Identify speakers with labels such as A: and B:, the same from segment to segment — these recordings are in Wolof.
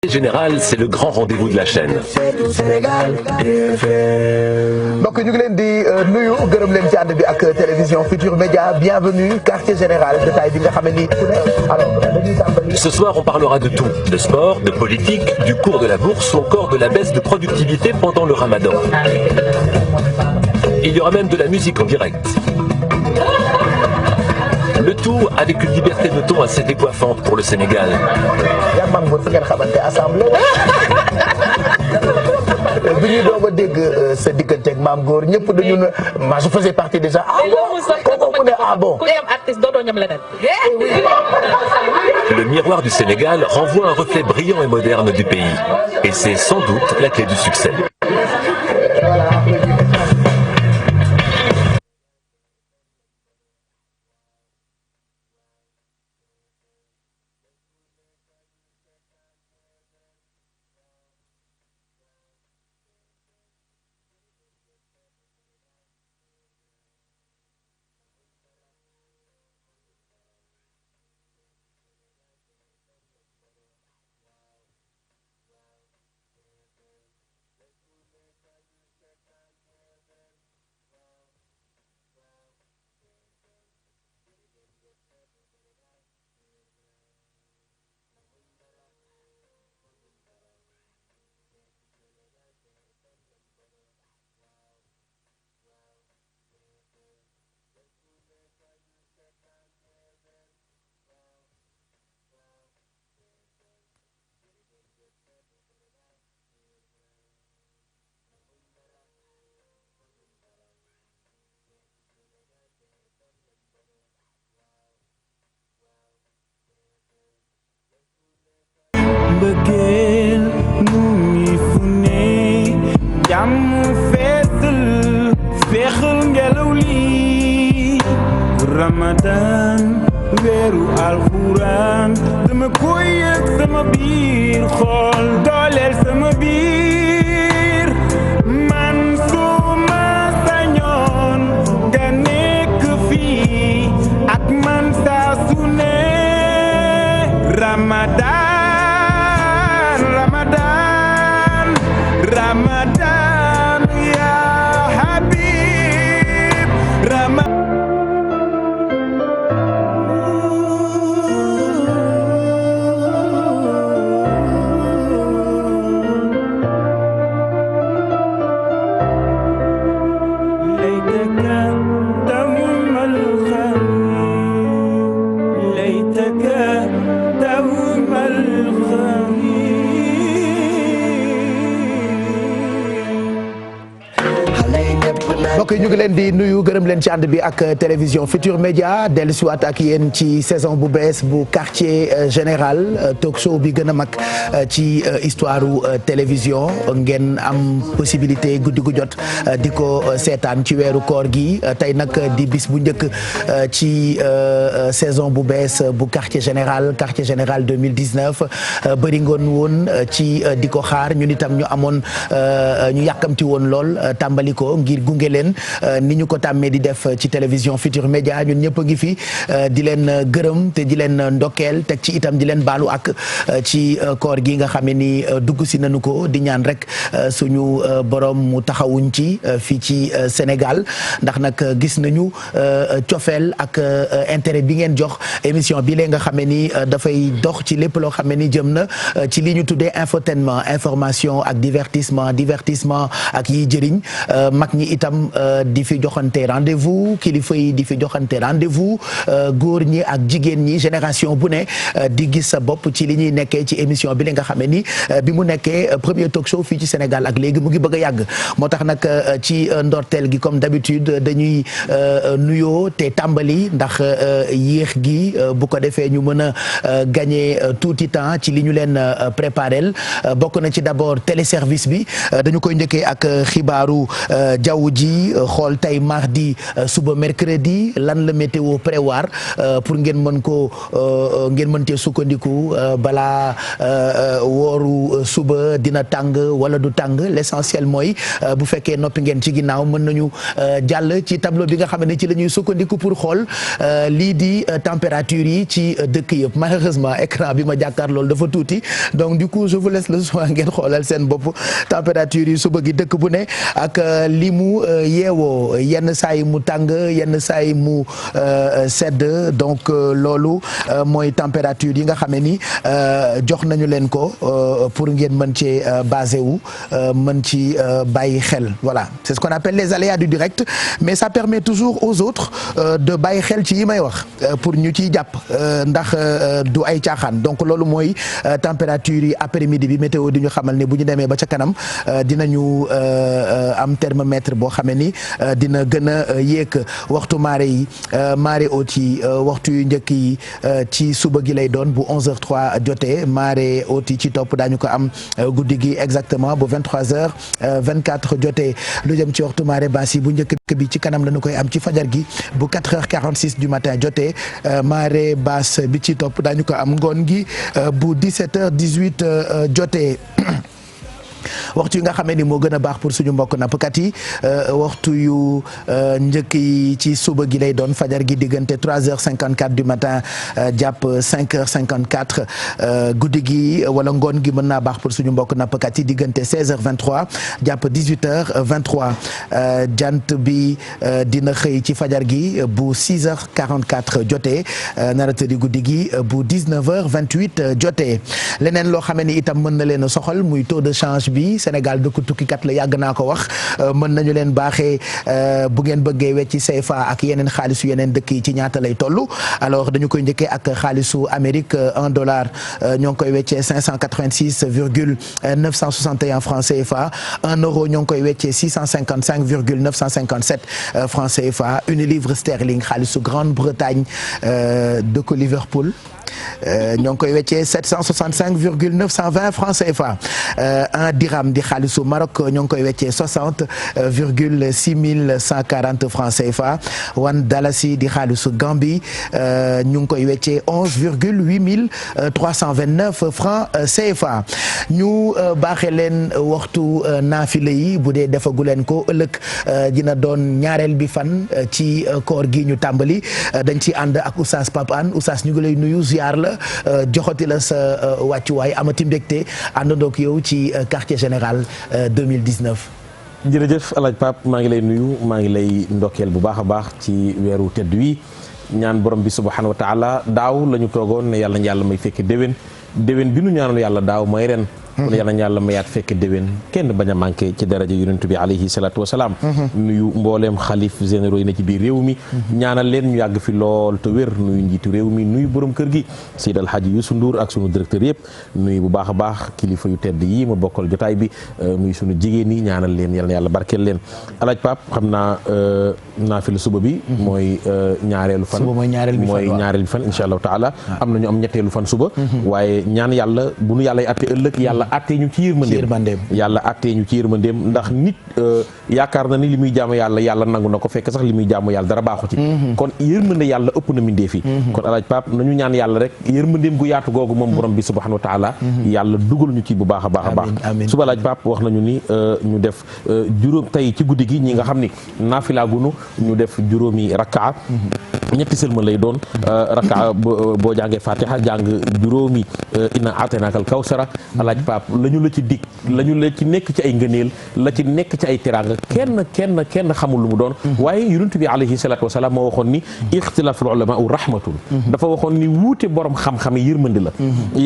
A: Général, c'est le grand rendez-vous de la chaîne.
B: donc ñu ngi leen di nuyu gërëm leen ci ànd bi ak télévision Futur Média bienvenue quartier général détail bi nga xam ni
A: Ce soir, on parlera de tout, de sport, de politique, du cours de la bourse ou encore de la baisse de productivité pendant le Ramadan. Il y aura même de la musique en direct. Le tout avec une liberté de ton assez décoiffante pour le Sénégal.
B: bi ñuy doog a dégg sa diggante ak Mame Goor ñëpp dañu ne ma je faisais partie déjà ah bon.
A: Le miroir du Sénégal renvoie un reflet brillant et moderne du pays. Et c'est sans doute la clé du succès.
C: bëggeel mu ngi fu ne jàmm feesal feexal ngelaw li Ramadan weeru alxuraan dama koy yëg sama biir xol dooleel sama biir man suma sañoon nga nekk fii ak man saa su ne Ramadan Ramadan ya Habib Ramadan
B: mbokk yi ñu ngi leen di nuyu gërëm leen ci ànd bi ak télévision Futur Média dellusiwaat ak yéen ci saison bu bees bu quartier général talk show bi gën a mag ci histoire télévision ngeen am possibilité guddi gu jot di ko seetaan ci weeru koor gi tey nag di bis bu njëkk ci saison bu bees bu quartier général 2019 bëri ngoon woon ci di ko xaar ñun itam ñu amoon ñu yàkkamti woon lool tàmbali ko ngir gunge leen ni ñu ko tàmmee di def ci télévision Futur Média ñun ñëpp a ngi fi di leen gërëm te di leen ndokkeel teg ci itam di leen baalu ak ci koor gi nga xam ne ni dugg si nañu ko di ñaan rek suñu borom mu taxawuñ ci fii ci Sénégal ndax nag gis nañu cofeel ak intérêt bi ngeen jox émission bi lee nga xam ne ni dafay dox ci lépp loo xam ne ni jëm na ci li ñu tuddee infotainment information ak divertissement ak yiy jëriñ mag ñi itam di fi joxante rendez-vous kilifa yi di fi joxante rendez-vous góor ñi ak jigéen ñi génération bu ne di gis sa bopp ci li ñuy nekkee ci émission bi li nga xam ne ni bi mu nekkee premier talk show fii ci Sénégal ak léegi mu ngi bëgg a yàgg moo tax nag ci ndorteel gi comme d'habitude dañuy nuyoo te tàmbali ndax yéex gi bu ko defee ñu mën a gagner tuuti temps ci li ñu leen préparel bokk na ci d'abord téléservice bi dañu koy njëkkee ak xibaaru jaww ji xool tey mardi suba mercredi lan la météo prévoir pour ngeen mën ko ngeen mën cee sukkandiku balaa wooru suba dina tàng wala du tàng l'essentiel mooy bu fekkee noppi ngeen ci ginnaaw mën nañu jàll ci tableau bi nga xam ne ci la ñuy sukkandiku pour xool lii di température yi ci dëkk yëpp malheureusement écran bi ma jàkkaar loolu dafa tuuti donc du coup je vous laisse le soin ngeen xoolal seen bopp température yi suba gi dëkk bu ne ak li mu yeewoo yenn saa yi mu tàng yenn saa yi mu sedd donc loolu mooy température yi nga xam ne ni jox nañu leen ko pour ngeen mën cee basé wu mën ci bàyyi xel voilà c'est ce qu'on appelle les aléas du direct mais ça permet toujours aux autres de bàyyi xel ci yi may wax pour ñu ciy jàpp ndax du ay caaxaan donc loolu mooy température yi après-midi bi météo di ñu xamal ne bu ñu demee ba ca kanam dinañu am thermomètre boo xamee ni dina gën a yéeg waxtu marée yi marée haute yi waxtu yu njëkk yi ci suba gi lay doon bu 11h03 jotee marée haute yi ci topp daañu ko am guddi gi exactement bu 23h24 jotee lu jëm ci waxtu marée basse yi bu njëkk bi ci kanam lañu koy am ci fajar gi bu 4h46 du matin jotee marée basse bi ci topp daañu ko am ngoon gi bu 17h18 jotee waxtu yi nga xamee ni moo gën a baax pour suñu mbokk nappkat yi waxtu yu njëkk yi ci suba gi lay doon fajar gi diggante 3h54 du matin jàpp 5h54 guddi gi wala ngoon gi mën naa baax pour suñu mbokk nappkat yi diggante 16h23 jàpp 18h23 jant bi dina xëy ci fajar gi bu 6h44 jotee nara tëddi guddi gi bu 19h28 jotee leneen loo xamee ni itam mën na leen a soxal muy taux de change bi Sénégal dëkk tukkikat la yàgg naa ko wax mën nañu leen baaxee bu ngeen bëggee wecci CFA ak yeneen xaalisu yeneen dëkk yi ci ñaata lay toll alors dañu koy njëkkee ak xaalisu Amérique $1 ñoo ngi koy weccee 586,961 francs CFA €1 ñoo ngi koy weccee 655,957 francs CFA une livre sterling xaalisu Grande-Bretagne dëkk Liverpool ñoo ngi koy weccee 765,920 francs CFA un dirham di xaalisu Maroc ñoo ngi koy weccee 60,6140 francs CFA one dalasi di xaalisu Gambie ñu ngi koy weccee 11,8329 francs CFA ñu baaxee leen waxtu naafila yi bu dee defagu leen ko ëllëg dina doon ñaareel bi fan ci koor gi ñu tàmbali dañ ci ànd ak Oustaz Pape Hann Oustaz ñu ngi lay nuyu ziar la joxati la sa wàccuwaay amati mbégte àndandoog yow ci quartier général 2019.
D: jërëjëf El Hadj Pape maa ngi lay nuyu maa ngi lay ndokkeel bu baax a baax ci weeru tedd wi ñaan borom bi subhanahu wa taala daaw la ñu toogoon ne yàlla na yàlla may fekke déwén bi nu ñaanoon yàlla daaw mooy ren. kon yàlla na yàlla mayaat fekke déwén kenn bañ a manqué ci daraja yonent bi alayhi salaatu wasalaam nuyu mbooleem xalif généraux yi na ci biir réew mi ñaanal leen ñu yàgg fi lool te wér nuyu njiitu réew mi nuyu borom kër gi Seydi El Hadji Youssou Ndour ak sunu directeur yëpp nuyu bu baax a baax kilifa yu tedd yi ma bokkal jotaay bi nuyu sunu jigéen yi ñaanal leen yàlla na yàlla barkeel leen alaaj Pape xam naa naafila suba bi mooy ñaareelu fan mooy ñaareelu fan insha allahu taala am na ñu am ñetteelu fan suba waaye ñaan yàlla bu nu yàlla atte ëllëg yàlla attee ñu ci yërmandeem yàlla attee ñu ci yërmandeem ndax nit yaakaar na ni li muy jaamu yàlla nangu na ko fekk sax li muy jaamu yàlla dara baaxu ci kon yërmande yàlla ëpp na mindee fi kon alaaj Pape nañu ñaan yàlla rek yërmandeem gu yaatu googu moom borom bi subhanahu wa taala yàlla dugal ñu ci bu baax a baax a baax suba alaaj Pape wax nañu ni ñu def juróom tey ci guddi gi ñi nga xam ni naafilagunu ñu def juróomi rakkaa ñetti sëlma lay doon rakkaa boo jàngee fatiha jàng juróomi inna ataynaakal kawsara alaaj Pape lañu la ci dig lañu la ci nekk ci ay ngëneel la ci nekk ci ay teraanga kenn xamul lu mu doon waaye yonent bi alayhi salaatu wasalaam moo waxoon ni ixtilaaful ulamaa rahmatun dafa waxoon ni wuute borom xam-xam yërmande la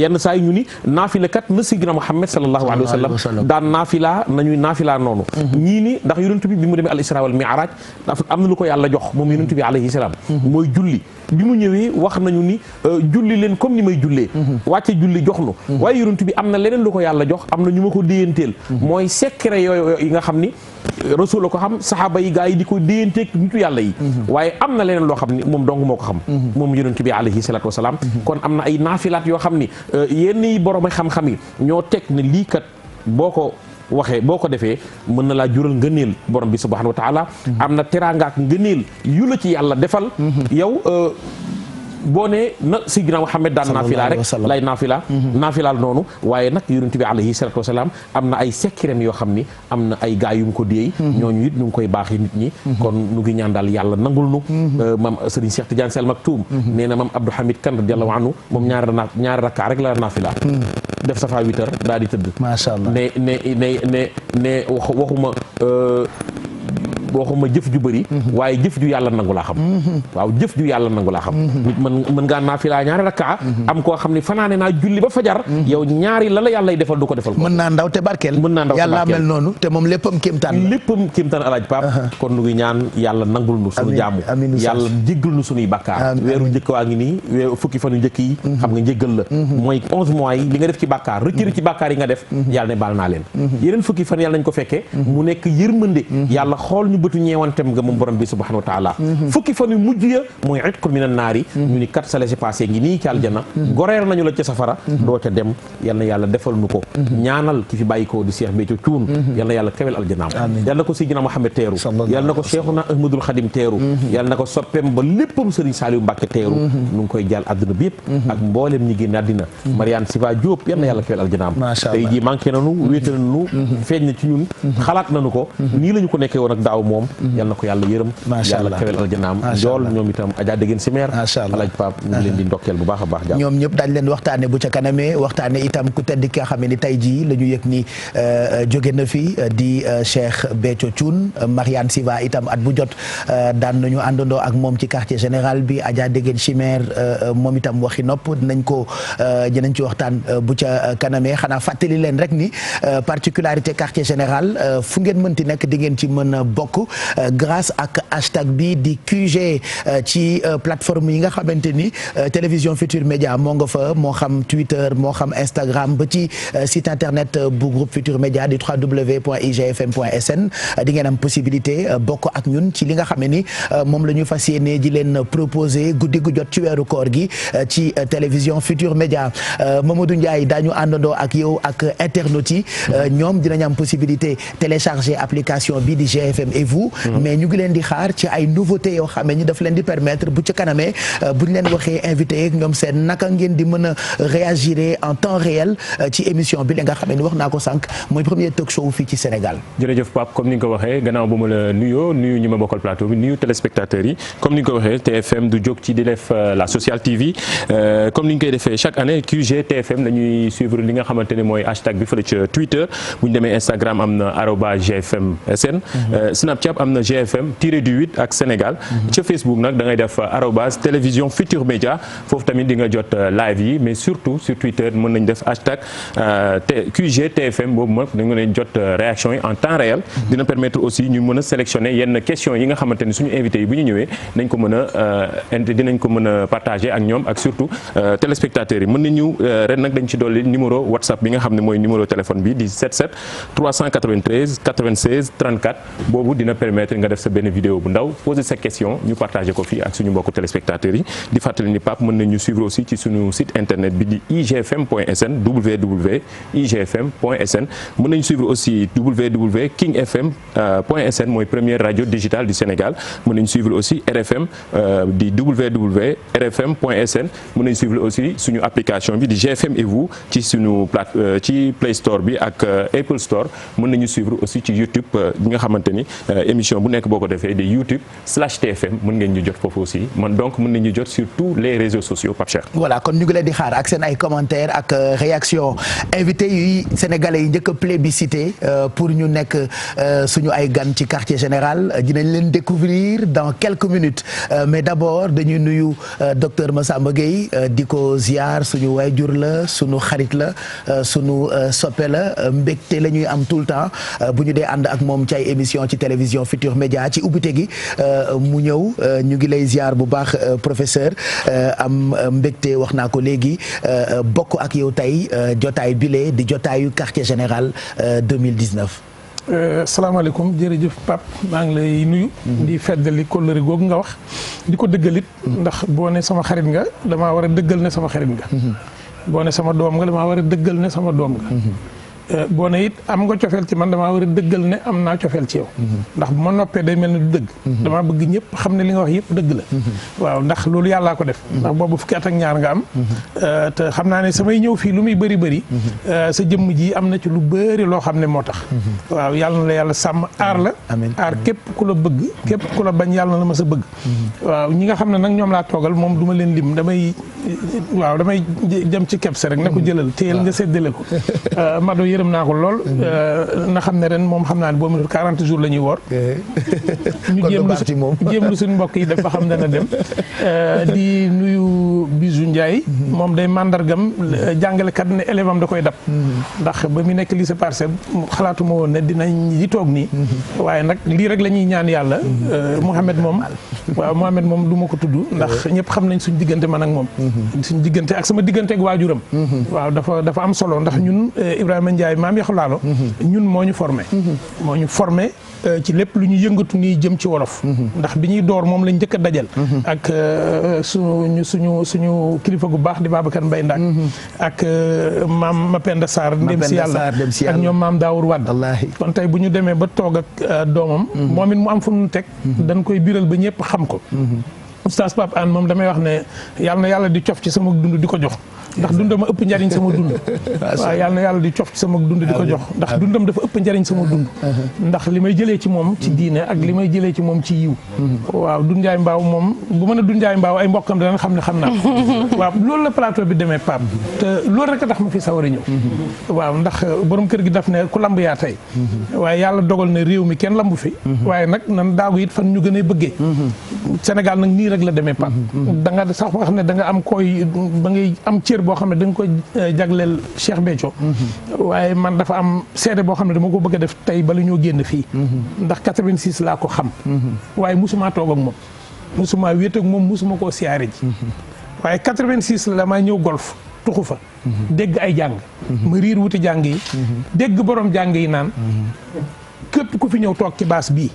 D: yenn saa yi ñu ni naafila kat na sayyidina Muhammad sallallahu alayhi wa sallam daan naafila nañuy naafila noonu ñii ni ndax yonent bi mu demee al isra wal mi'raj am na lu ko yàlla jox moom yonent bi alayhi salaam mooy julli bi mu ñëwee wax nañu ni julli leen comme ni may jullee wàcce julli jox nu waaye yonent bi am na leneen lu ko yàlla jox am na ñu ma ko déyanteel mooy secret yooyu yi nga xam ni rasul la ko xam saxaaba yi gaa yi di ko déyanteeg nitu yàlla yi waaye am na leneen loo xam ni moom dong moo ko xam moom yonent bi alayhi salaatu wasalaam kon am na ay naafilaat yoo xam ni yenn yi borom xam-xam yi ñoo teg ne lii kat boo ko defee mën na laa jural ngëneel borom bi subhanahu wa taala am na teraanga ak ngëneel yu la ci yàlla defal yow boo nee na Seydina Muhammad daan naafila rek lay naafila noonu waaye nag yonent bi alayhi salaatu wasalaam am na ay sekkireem yoo xam ni am na ay gaa yu mu ko déey ñooñu it ñu ngi koy baaxee nit ñi kon nu ngi ñaan daal yàlla nangul nu maam Serigne Cheikh Tidiane Sy Al Maktoum nee na maam Abdou Hamid Kane radiyallahu anhu moom ñaari rakka rek la naafila def safa 8 heures daal di tëdd
B: macha allah
D: ne waxuma jëf ju bëri waaye jëf ju yàlla nangu laa xam waaw jëf ju yàlla nangu laa xam nit mën ngaa naafila ñaari rakkaa am koo xam ne fanaane naa julli ba fajar yow ñaari la yàlla defal du ko defal ko
B: mën naa ndaw te barkeel yàlla mel noonu te moom léppam kéemtaan alaaj Pape
D: kon nu ngi ñaan yàlla nangul nu suñu jaamu yàlla jéggal nu suñuy bakkaar weeru njëkk waa ngi nii fukki fanu njëkk yi xam nga njéggal la mooy 11 mois yi li nga def ci bakkaar retiré ci bakkaar yi nga def yàlla ne baal naa leen yeneen fukki fan yàlla nañ ko fekkee mu nekk yërmande yàlla xool bëtu ñeewantem nga moom borom bi subhanahu wa taala fukki fan yu mujj ya mooy itqu minan naari ñu ni kat sa laissez passer ngi nii ci aljana goreer nañu la ca safara doo ca dem yal na yàlla defal nu ko ñaanal ki fi bàyyi ko di Cheikh Béthio Thioune yal na yàlla kawel aljanaam yal na ko Seydina Muhammad teeru yal na ko Cheikhuna Ahmadul Khadim teeru yal na ko soppeem ba léppam Serigne Saliou Mbacké teeru nu ngi koy jàll àdduna bi yëpp ak mboolem ñi génn àddina Mariane Siva Diop yal na yàlla kawel aljanaam tey jii manqué nanu wéetal nanu feeñ na ci ñun xalaat nanu ko nii la ñu ko nekkee woon ak daaw moom yal na ko yàlla yërëm yàlla kawel aljanaam jool ñoom itam Adja Degen Simer alaaj Pape ñu ngi leen di ndokkeel bu baax a baax ñoom ñëpp dañ leen waxtaane bu ca kanamee waxtaane itam ku tedd ki nga xam ne ni tey jii la ñu yëg ni jóge na fi di Cheikh Béthio Thioune Mariane Siva itam at bu jot daan nañu àndandoo ak moom ci quartier général bi Adja Degen Simer moom itam waxi nopp dinañ ci waxtaan bu ca kanamee xanaa fàttali leen rek ni particularité quartier général fu ngeen mënti nekk di ngeen ci mën a bokk grâce ak hashtag bi di QG ci plateforme yi nga xamante ni télévision Futur Média moo nga fa moo xam Twitter moo xam Instagram ba ci site internet bu groupe Futur Média di www.igfm.sn di ngeen am possibilité bokk ak ñun ci li nga xam ne ni moom la ñu fas yéene di leen proposer guddi gu jot ci weeru koor gi ci télévision Futur Média Mamadou Ndiaye daañu àndandoo ak yow ak internautes yi ñoom dinañ am possibilité télécharger application bi di GFM et vous mais ñu ngi leen di xaar ci ay nouveautés yoo xam ne ñu daf leen di permettre bu ci kanamee bu ñu leen waxee invité yeeg ñoom seen naka ngeen di mën a réagir en temps réel ci émission bi la nga xam ne wax naa ko sànq mooy premier talk show fii ci Sénégal.
E: jërëjëf Pape comme ni nga ko waxee gannaaw ba ma la nuyu ñi ma bokkal plateau bi nuyu téléspectateurs yi comme ni nga ko waxee TFM du jóg ci di def la Social TV comme ni ñu koy defee chaque année QG TFM dañuy suivre li nga xamante ne mooy hashtag bi fële ca Twitter bu ñu demee Instagram am na @GFM/SN Snapchat am na GFM-8 ak Sénégal ca Facebook nag da ngay def @télévision Futur Média foofu tamit di nga jot live yi mais surtout sur Twitter mën nañ def hashtag QG TFM boobu moom dañu leen jot réaction yi en temps réel dina permettre aussi ñu mën a sélectionner yenn questions yi nga xamante ni suñu invité yi bu ñu ñëwee dinañ ko mën a partager ak ñoom ak surtout téléspectateurs yi mën nañu ren nag dañ ci dolli numéro WhatsApp bi nga xam ne mooy numéro téléphone bi di 77 393 96 34 boobu dina permettre nga def sa benn vidéo bu ndaw poser sa question ñu partager ko fii ak suñu mbokku téléspectateurs yi di fàttali ni Pape mën nañu suivre aussi ci suñu site internet bi di igfm.sn www.igfm.sn mën nañu suivre aussi www.kingfm.sn mooy première radio digitale du Sénégal mën nañu suivre aussi RFM di www.rfm.sn mën nañu suivre aussi suñu application bi di GFM et vous ci suñu ci Play Store bi ak Apple Store mën nañu suivre aussi ci YouTube bi nga xamante ni émission bu nekk boo ko defee di YouTube/TFM mën ngeen ñu jot foofu aussi donc mën nañu jot sur tous les réseaux sociaux Pape Cheikh.
B: voilà kon ñu ngi leen di xaar ak seen ay commentaires ak réaction invité yi sénégalais yi njëkk a plébiscité pour ñu nekk suñu ay gan ci quartier général dinañ leen découvrir dans quelques minutes mais d'abord dañuy nuyu docteur Massamba Gueye di ko ziar suñu waajur la suñu xarit la suñu soppe la mbégte la ñuy am tout le temps bu ñu dee ànd ak moom ci ay émission ci télévision Futur Média ci ubbite gi mu ñëw ñu ngi lay ziar bu baax professeur am mbégte wax naa ko léegi bokk ak yow tey jotaay bile di jotaayu quartier général 2019.
F: salaamaaleykum jërëjëf Pape maa ngi lay nuyu. di feddali kóllëre googu nga wax di ko dëggalit ndax boo ne sama xarit nga damaa war a dëggal ne sama xarit nga. boo ne sama doom nga damaa war a dëggal ne sama doom nga. boo ne it am nga cofeel ci man damaa war a dëggal ne am naa cofeel ci yow ndax bu ma noppee day mel ne du dëgg damaa bëgg ñëpp xam ne li nga wax yëpp dëgg la waaw ndax loolu yàllaa ko def ndax boobu fukki at ak ñaar nga am te xam naa ne samay ñëw fii lu muy bëri sa jëmm ji am na ci lu bëri loo xam ne moo tax waaw yàlla na la yàlla sàmm aar la aar képp ku la bëgg képp ku la bañ yàlla na la ma sa bëgg waaw ñi nga xam ne nag ñoom laa toogal moom du ma leen lim damay jëm ci kebs rek ne ko jëlal téyel nga séddale ko Mado yërëm naa ko lool na xam ne ren moom xam naa ne boo mu 40 jours la ñuy woor ñu jéem lu suñu mbokk yi def ba xam dana dem di nuyu Bijou Ndiaye moom day mandargam jàngalekat ne élève am da koy dab ndax ba mu nekk lycée Parcelles xalaatuma woon ne dinañ di toog nii waaye nag lii rek la ñuy ñaan yàlla Mouhamed moom du ma ko tudd ndax ñëpp xam nañ suñ diggante man ak moom suñ diggante ak sama diggante ak waajuram waaw dafa am solo ndax ñun Ibrahima Ndiaye maam yaxulaalu ñun moo ñu formé ci lépp lu ñu yëngatu nii jëm ci wolof ndax bi ñuy door moom lañ njëkk a dajal ak suñu kilifa gu baax di Babacar Mbaye Ndak ak maam Mapenda Sarr ndem si yàlla ak ñoom maam Daawur Wadd kon tey bu ñu demee ba toog ak doomam moom it mu am fu ñu teg dañ koy biral ba ñëpp xam ko Oustaz Pape Hann moom damay wax ne yàlla na yàlla di cof ci sama dund di ko jox ndax dundam a ëpp njariñ sama dund waaw yàlla na yàlla di cof ci sama dund di ko jox ndax dundam dafa ëpp njariñ sama dund ndax li may jëlee ci moom ci diine ak li may jëlee ci moom ci yiw waaw Dunjaay Mbaaw moom bu mën a Dunjaay Mbaaw ay mbokkam danañ xam ne xam naa waaw loolu la plateau bi demee Pape te loolu rek a tax ma fi sawar a ñëw waaw ndax borom kër gi daf ne ku lamb yaa tey waaye yàlla dogal ne réew mi kenn lambu fi waaye nag nan daagu it fan ñu gën a bëggee Sénégal nag nii rek la demee Pape da nga sax xam ne da nga am koy ba ngay am cër boo xam ne da nga koy jagleel Cheikh Béthio waaye man dafa am seede boo xam ne dama ko bëgg a def tey bala ñoo génn fii ndax 86 laa ko xam waaye musuma toog ak moom musuma wéet ak moom musuma koo siyaare ji waaye 86 la maa ñëw golf tuxu fa dégg ay jàng ma riir wuti jàng yi dégg borom jàng yi naan képp ku fi ñëw toog ci baas bii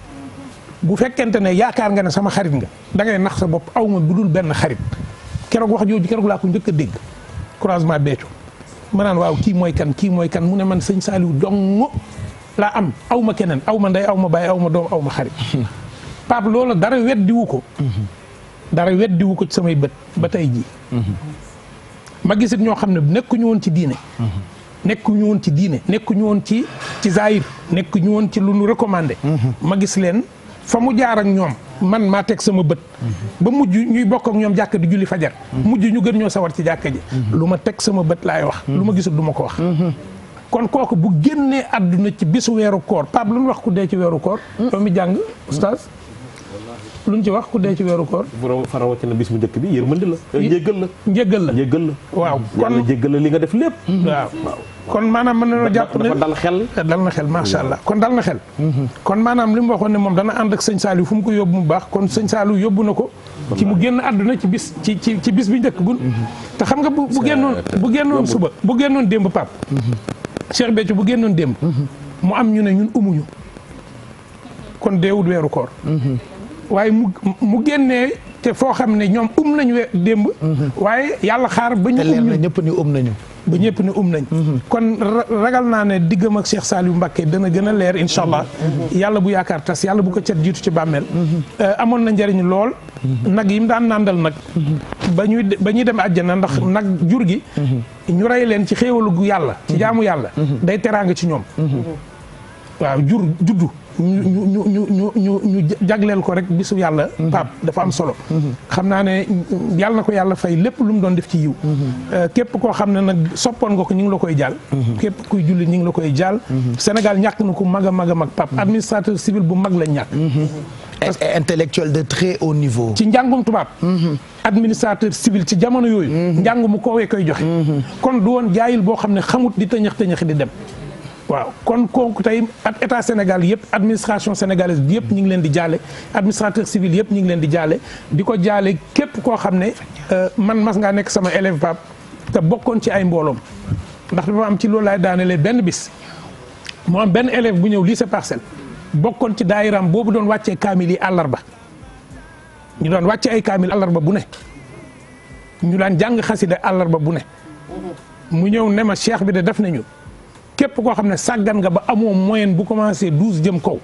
F: bu fekkente ne yaakaar nga ne sama xarit nga da ngay nax sa bopp aw ma budul benn xarit keroog wax jooju keroog laa ko njëkk a dégg croisement Béthio ma naan waaw kii mooy kan mu ne man sëñ Saliou dong laa am aw ma keneen aw ma ndey aw ma baay aw ma doom aw ma xarit Pape loola dara weddiwu ko ci samay bët ba tey jii ma gisit ñoo xam ne nekkuñu woon ci diine nekkuñu woon ci zahir nekkuñu woon ci lu nu recommandé ma gis leen fa mu jaar ak ñoom man maa teg sama bët ba mujj ñuy bokk ak ñoom jàkka di julli fajar mujj ñu gën ñoo sawar ci jàkka ji lu ma teg sama bët laay wax lu ma gisul du ma ko wax kon kooku bu génnee àdduna ci bisu weeru koor Pape lu ñu wax ku dee ci weeru koor yow mi jàng oustaz lu ñu ci wax ku dee ci weeru koor
D: farawati na bis bu njëkk bi yërmande la njéggal la
F: waaw
D: yàlla jéggal la li nga def lépp
F: waaw kon maanaam mën nañoo jàpp ne dal na xel macha allah kon dal na xel kon maanaam li mu waxoon ne moom dana ànd ak sëñ Saliou fu mu ko yóbbu mu baax kon sëñ Saliou yóbbu na ko ci mu génn àdduna ci bis ci bis bi njëkk bu te xam nga bu génnoon suba bu génnoon démb Pape Cheikh Béthio bu génnoon démb mu am ñu ne ñun umuñu kon deewut weeru koor waaye mu génnee te foo xam ne ñoom nañu démb waaye yàlla xaar ba ñu
B: ñëpp ni nañ
F: kon ragal naa ne diggam ak Cheikh Saliou Mbacké dana gën a leer incha allah yàlla bu yaakaar tas yàlla bu ko cat jiitu ci bàmmeel amoon na njëriñ lool nag yi mu daan nàndal nag ba ñuy dem àjjana ndax nag jur gi ñu rey leen ci xéewalu gu yàlla ci jaamu yàlla day teraanga ci ñoom waaw juddu ñu jagleel ko rek bisu yàlla Pape dafa am solo xam naa ne yàlla na ko yàlla fay lépp lu mu doon def ci yiw képp koo xam ne nag soppoon nga ko ñu ngi la koy jàll képp kuy julli ñu ngi la koy jàll Sénégal ñàkk na ko mag a mag a mag Pape administrateur civil bu mag la ñàkk
B: intellectuel de très haut niveau
F: ci njàngum tubaab administrateur civil ci jamono yooyu njàng mu koowee koy joxe kon du woon jaayil boo xam ne xamut di tëñëx di dem waaw kon kooku tey ak état Sénégal yëpp administration sénégalaise bi yëpp ñu ngi leen di jaale administrateur civil yëpp ñu ngi leen di jaale di ko jaale képp koo xam ne man mas ngaa nekk sama élève Pape te bokkoon ci ay mbooloom ndax dafa am ci loolu laay daanelee benn bis mu am benn élève bu ñëw lycée Parcelles bokkoon ci daayiram boobu doon wàccee kaamil yi àllarba ñu doon wàcce ay kaamil àllarba bu ne ñu daan jàng xasida àllarba bu ne mu ñëw ne ma cheikh bi de def nañu képp koo xam ne sàggan nga ba amoo moyenne bu commencé 12 jëm kaw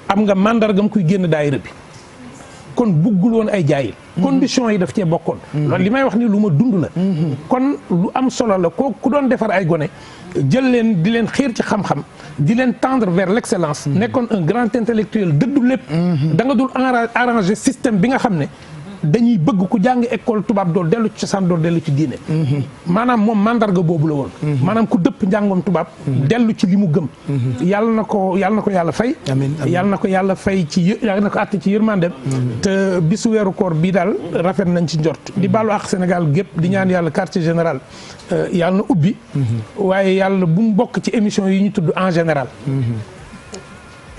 F: am nga mandargam kuy génn daayira bi kon buggul woon ay jaayil condition yi daf cee bokkoon loolu li may wax ni lu ma dund la kon lu am solo la ku doon defar ay gone jël leen di leen xiir ci xam-xam di leen tendre vers l'excellence nekkoon un grand intellectuel dëddu lépp da nga dul arranger système bi nga xam ne dañuy bëgg ku jàng école tubaab dool dellu ci cosaan dool dellu ci diine maanaam moom mandarga boobu la woon maanaam ku dëpp njàngoom tubaab dellu ci li mu gëm yàlla na ko yàlla fay yàlla na ko yàlla fay yàlla na ko àtte ci yërmandem te bisu weeru koor bii daal rafet nañ ci njort di baalu ak Sénégal gépp di ñaan yàlla quartier général yàlla na ubbi waaye yàlla bu mu bokk ci émission yi ñu tudd en général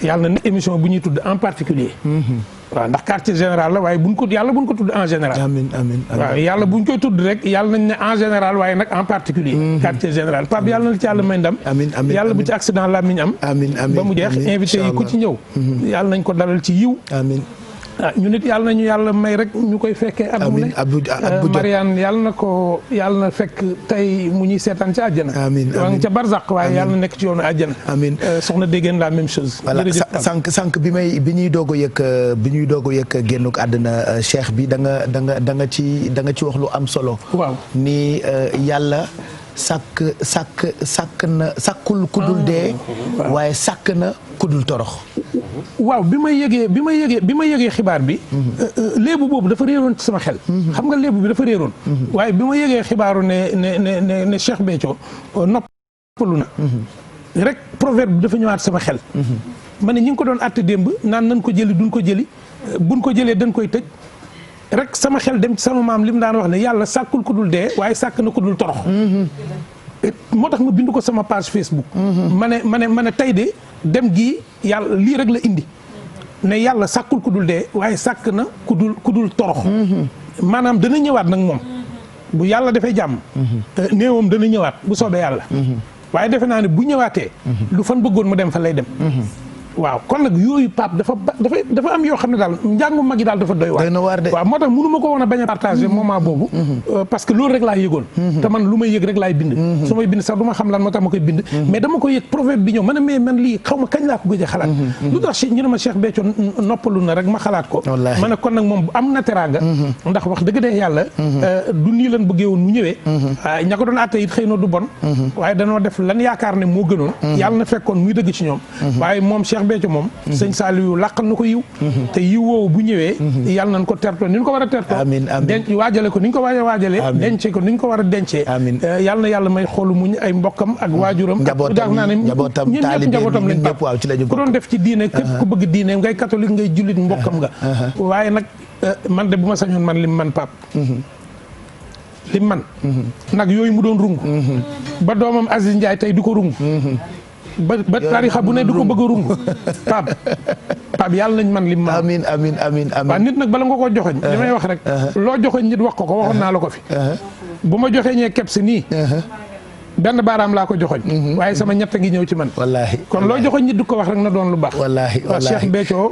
F: yàlla na émission bu ñuy tudd en particulier waaw ndax quartier général la waaye buñ ko tudd en général. amiin waaw yàlla buñ koy tudd rek yàlla nañ ne en général waaye nag en particulier quartier général Pape yàlla na ci yàlla may ndam. yàlla bu ci accident làmmiñ am. ba mu jeex invité yi ku ci ñëw. yàlla nañ ko dalal ci yiw. ñu nit yàlla nañu yàlla may rek ñu koy fekkee at mu ne Mariane yàlla na fekk tey mu ñuy seetaan ci àjjana waa nga ca barzaq waaye yàlla na nekk ci yoonu àjjana soxna déggeen la même chose
B: voilà sànq bi ñuy doog a yëg génnuk àddina cheikh bi da nga ci wax lu am solo
F: waaw
B: ni yàlla sàkkul kudul dee waaye sàkk na kudul torox
F: waaw bi ma yëgee xibaar bi léebu boobu dafa réeroon ci sama xel xam nga léebu bi dafa réeroon waaye bi ma yëgee xibaaru ne Cheikh Béthio noppalu na rek proverbe bi dafa ñëwaat sama xel ma ne ñi ngi ko doon àtte démb naan nañ ko jëli duñ ko jëli buñ ko jëlee dañ koy tëj rek sama xel dem ci sama maam li mu daan wax ne yàlla sàkkul ku dul dee waaye sàkk na ku dul torox moo tax ma bind ko sama page Facebook ma ne tey de dem gii yàlla lii rek la indi ne yàlla sàkkul ku dul dee waaye sàkk na ku dul torox maanaam dana ñëwaat nag moom bu yàlla dafay jàmm néewam dana ñëwaat bu soobee yàlla waaye defe naa ne bu ñëwaatee lu fan bëggoon mu dem fa lay dem waaw kon nag yooyu Pape dafa am yoo xam ne daal njàngu mag yi daal dafa doy waar waaw moo tax mënu ma ko woon a bañ a partager moment boobu parce que loolu rek laa yëgoon te man lu may yëg rek laay bind su may bind sax du ma xam lan moo tax ma koy bind mais dama ko yëg proverbe bi ñëw ma ne mais man lii xaw ma kañ laa ko gëj a xalaat lu tax ñu ne ma Cheikh Béthio noppalu na rek ma xalaat ko ma ne kon nag moom am na teraanga ndax wax dëgg de yàlla du nii lan bëggee woon mu ñëwee ña ko doon àtte it xëy na du bon waaye danoo def lan yaakaar ne moo gënoon yàlla na fekkoon muy dëgg ci ñoom waaye moom Béthio moom sëñ Saliou làqal na ko yiw te yiw woowu bu ñëwee yàlla nañ ko tertoo ni ñu ko war a tertoo denc waajale ko ni ñu ko war a waajalee dencee ko ni ñu ko war a dencee yàlla na yàlla may xoolu muñ ay mbokkam ak waajuram
B: njabootam
F: njabootam lañ pap ku doon def ci diine képp ku bëgg diine ngay catholique ngay jullit mbokkam nga waaye nag man de bu ma sañoon man lim man pap lim man nag yooyu mu doon rungu ba doomam Aziz Ndiaye tey du ko rungu ba tarixa bu ne du ko bëgg a rungu Pape yàlla nañ man lim ma amiin waaw nit nag bala nga koo joxoñ li may wax rek loo joxoñ nit wax ko waxoon naa la ko fi bu ma joxeñee kepp si nii benn baaraam laa ko joxoñ waaye sama ñett ngi ñëw ci man wallaahi kon loo joxoñ nit du ko wax rek na doon lu baax wallaahi Cheikh Béthio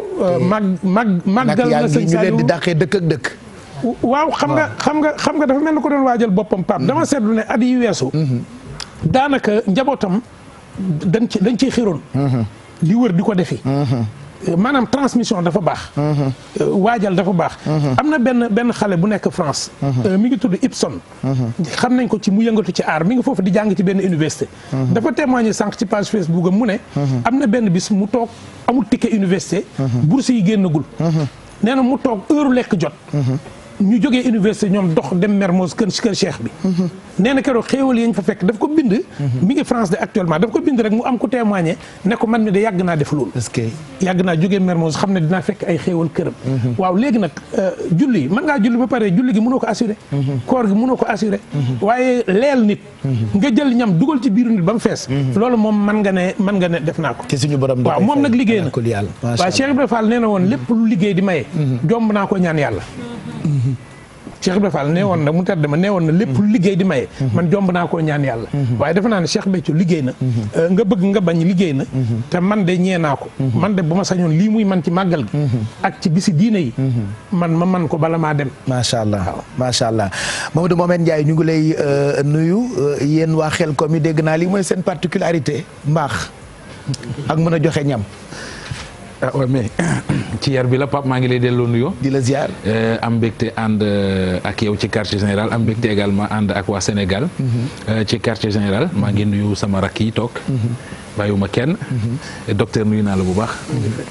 F: màggal na sëñ
B: ñu leen di dàqee dëkk ak dëkk
F: waaw xam nga dafa mel na ko doon waajal boppam Pape dama seetlu ne at yi weesu daanaka njabootam dañ ciy xiroon li wër di ko defi maanaam transmission dafa baax waajal dafa baax am na benn xale bu nekk France mi ngi tudd Ibson xam nañ ko ci mu yëngatu ci art mi ngi foofu di jàng ci benn université dafa témoigner sànq ci page Facebook am mu ne am na benn bis mu toog amul ticket université bourse yi génnagul nee na mu toog heure lekk jot ñu jógee université ñoom dox dem Mermoz kër cheikh bi nee na keroog xéewal yi ñu fa fekk daf ko bind mi ngi France de actuellement daf ko bind rek mu am ku témoigner ne ko man mi de yàgg naa def loolu yàgg naa jógee Mermoz xam ne dinaa fekk ay xéewal këram waaw léegi nag julli mën ngaa julli ba pare julli gi mënoo ko assuré koor gi mënoo ko assuré waaye leel nit nga jël ñam dugal ci biiru nit ba mu fees loolu moom man nga ne def naa ko waaw moom nag liggéey na waaw Cheikh Ibrahima Fall nee na woon lépp lu liggéey di maye jomb naa ko ñaan yàlla Cheikh Ibrahima Fall nee woon na mu tedd ma nee woon na lépp liggéey di maye man jomb naa koo ñaan yàlla waaye defe naa ne Cheikh Béthio liggéey na nga bëgg nga bañ liggéey na te man de ñee naa ko man de bu ma sañoon lii muy man ci màggal gi ak ci bisi diine yi man ko bala maa dem
B: macha allah macha allah Mamadou Mohamed Ndiaye ñu ngi lay nuyu yéen waa Xelcom yi dégg naa lii mooy seen particularité mbaax ak mën a joxe ñam
G: waaw mais ci yar bi la Pape maa ngi lay delloo nuyoo.
B: di la ziar.
G: am mbégte ànd ak yow ci quartier général am mbégte également ànd ak waa Sénégal. ci quartier général maa ngi nuyu sama rakk yi toog. bàyyiwuma kenn. docteur nuyu naa la bu baax.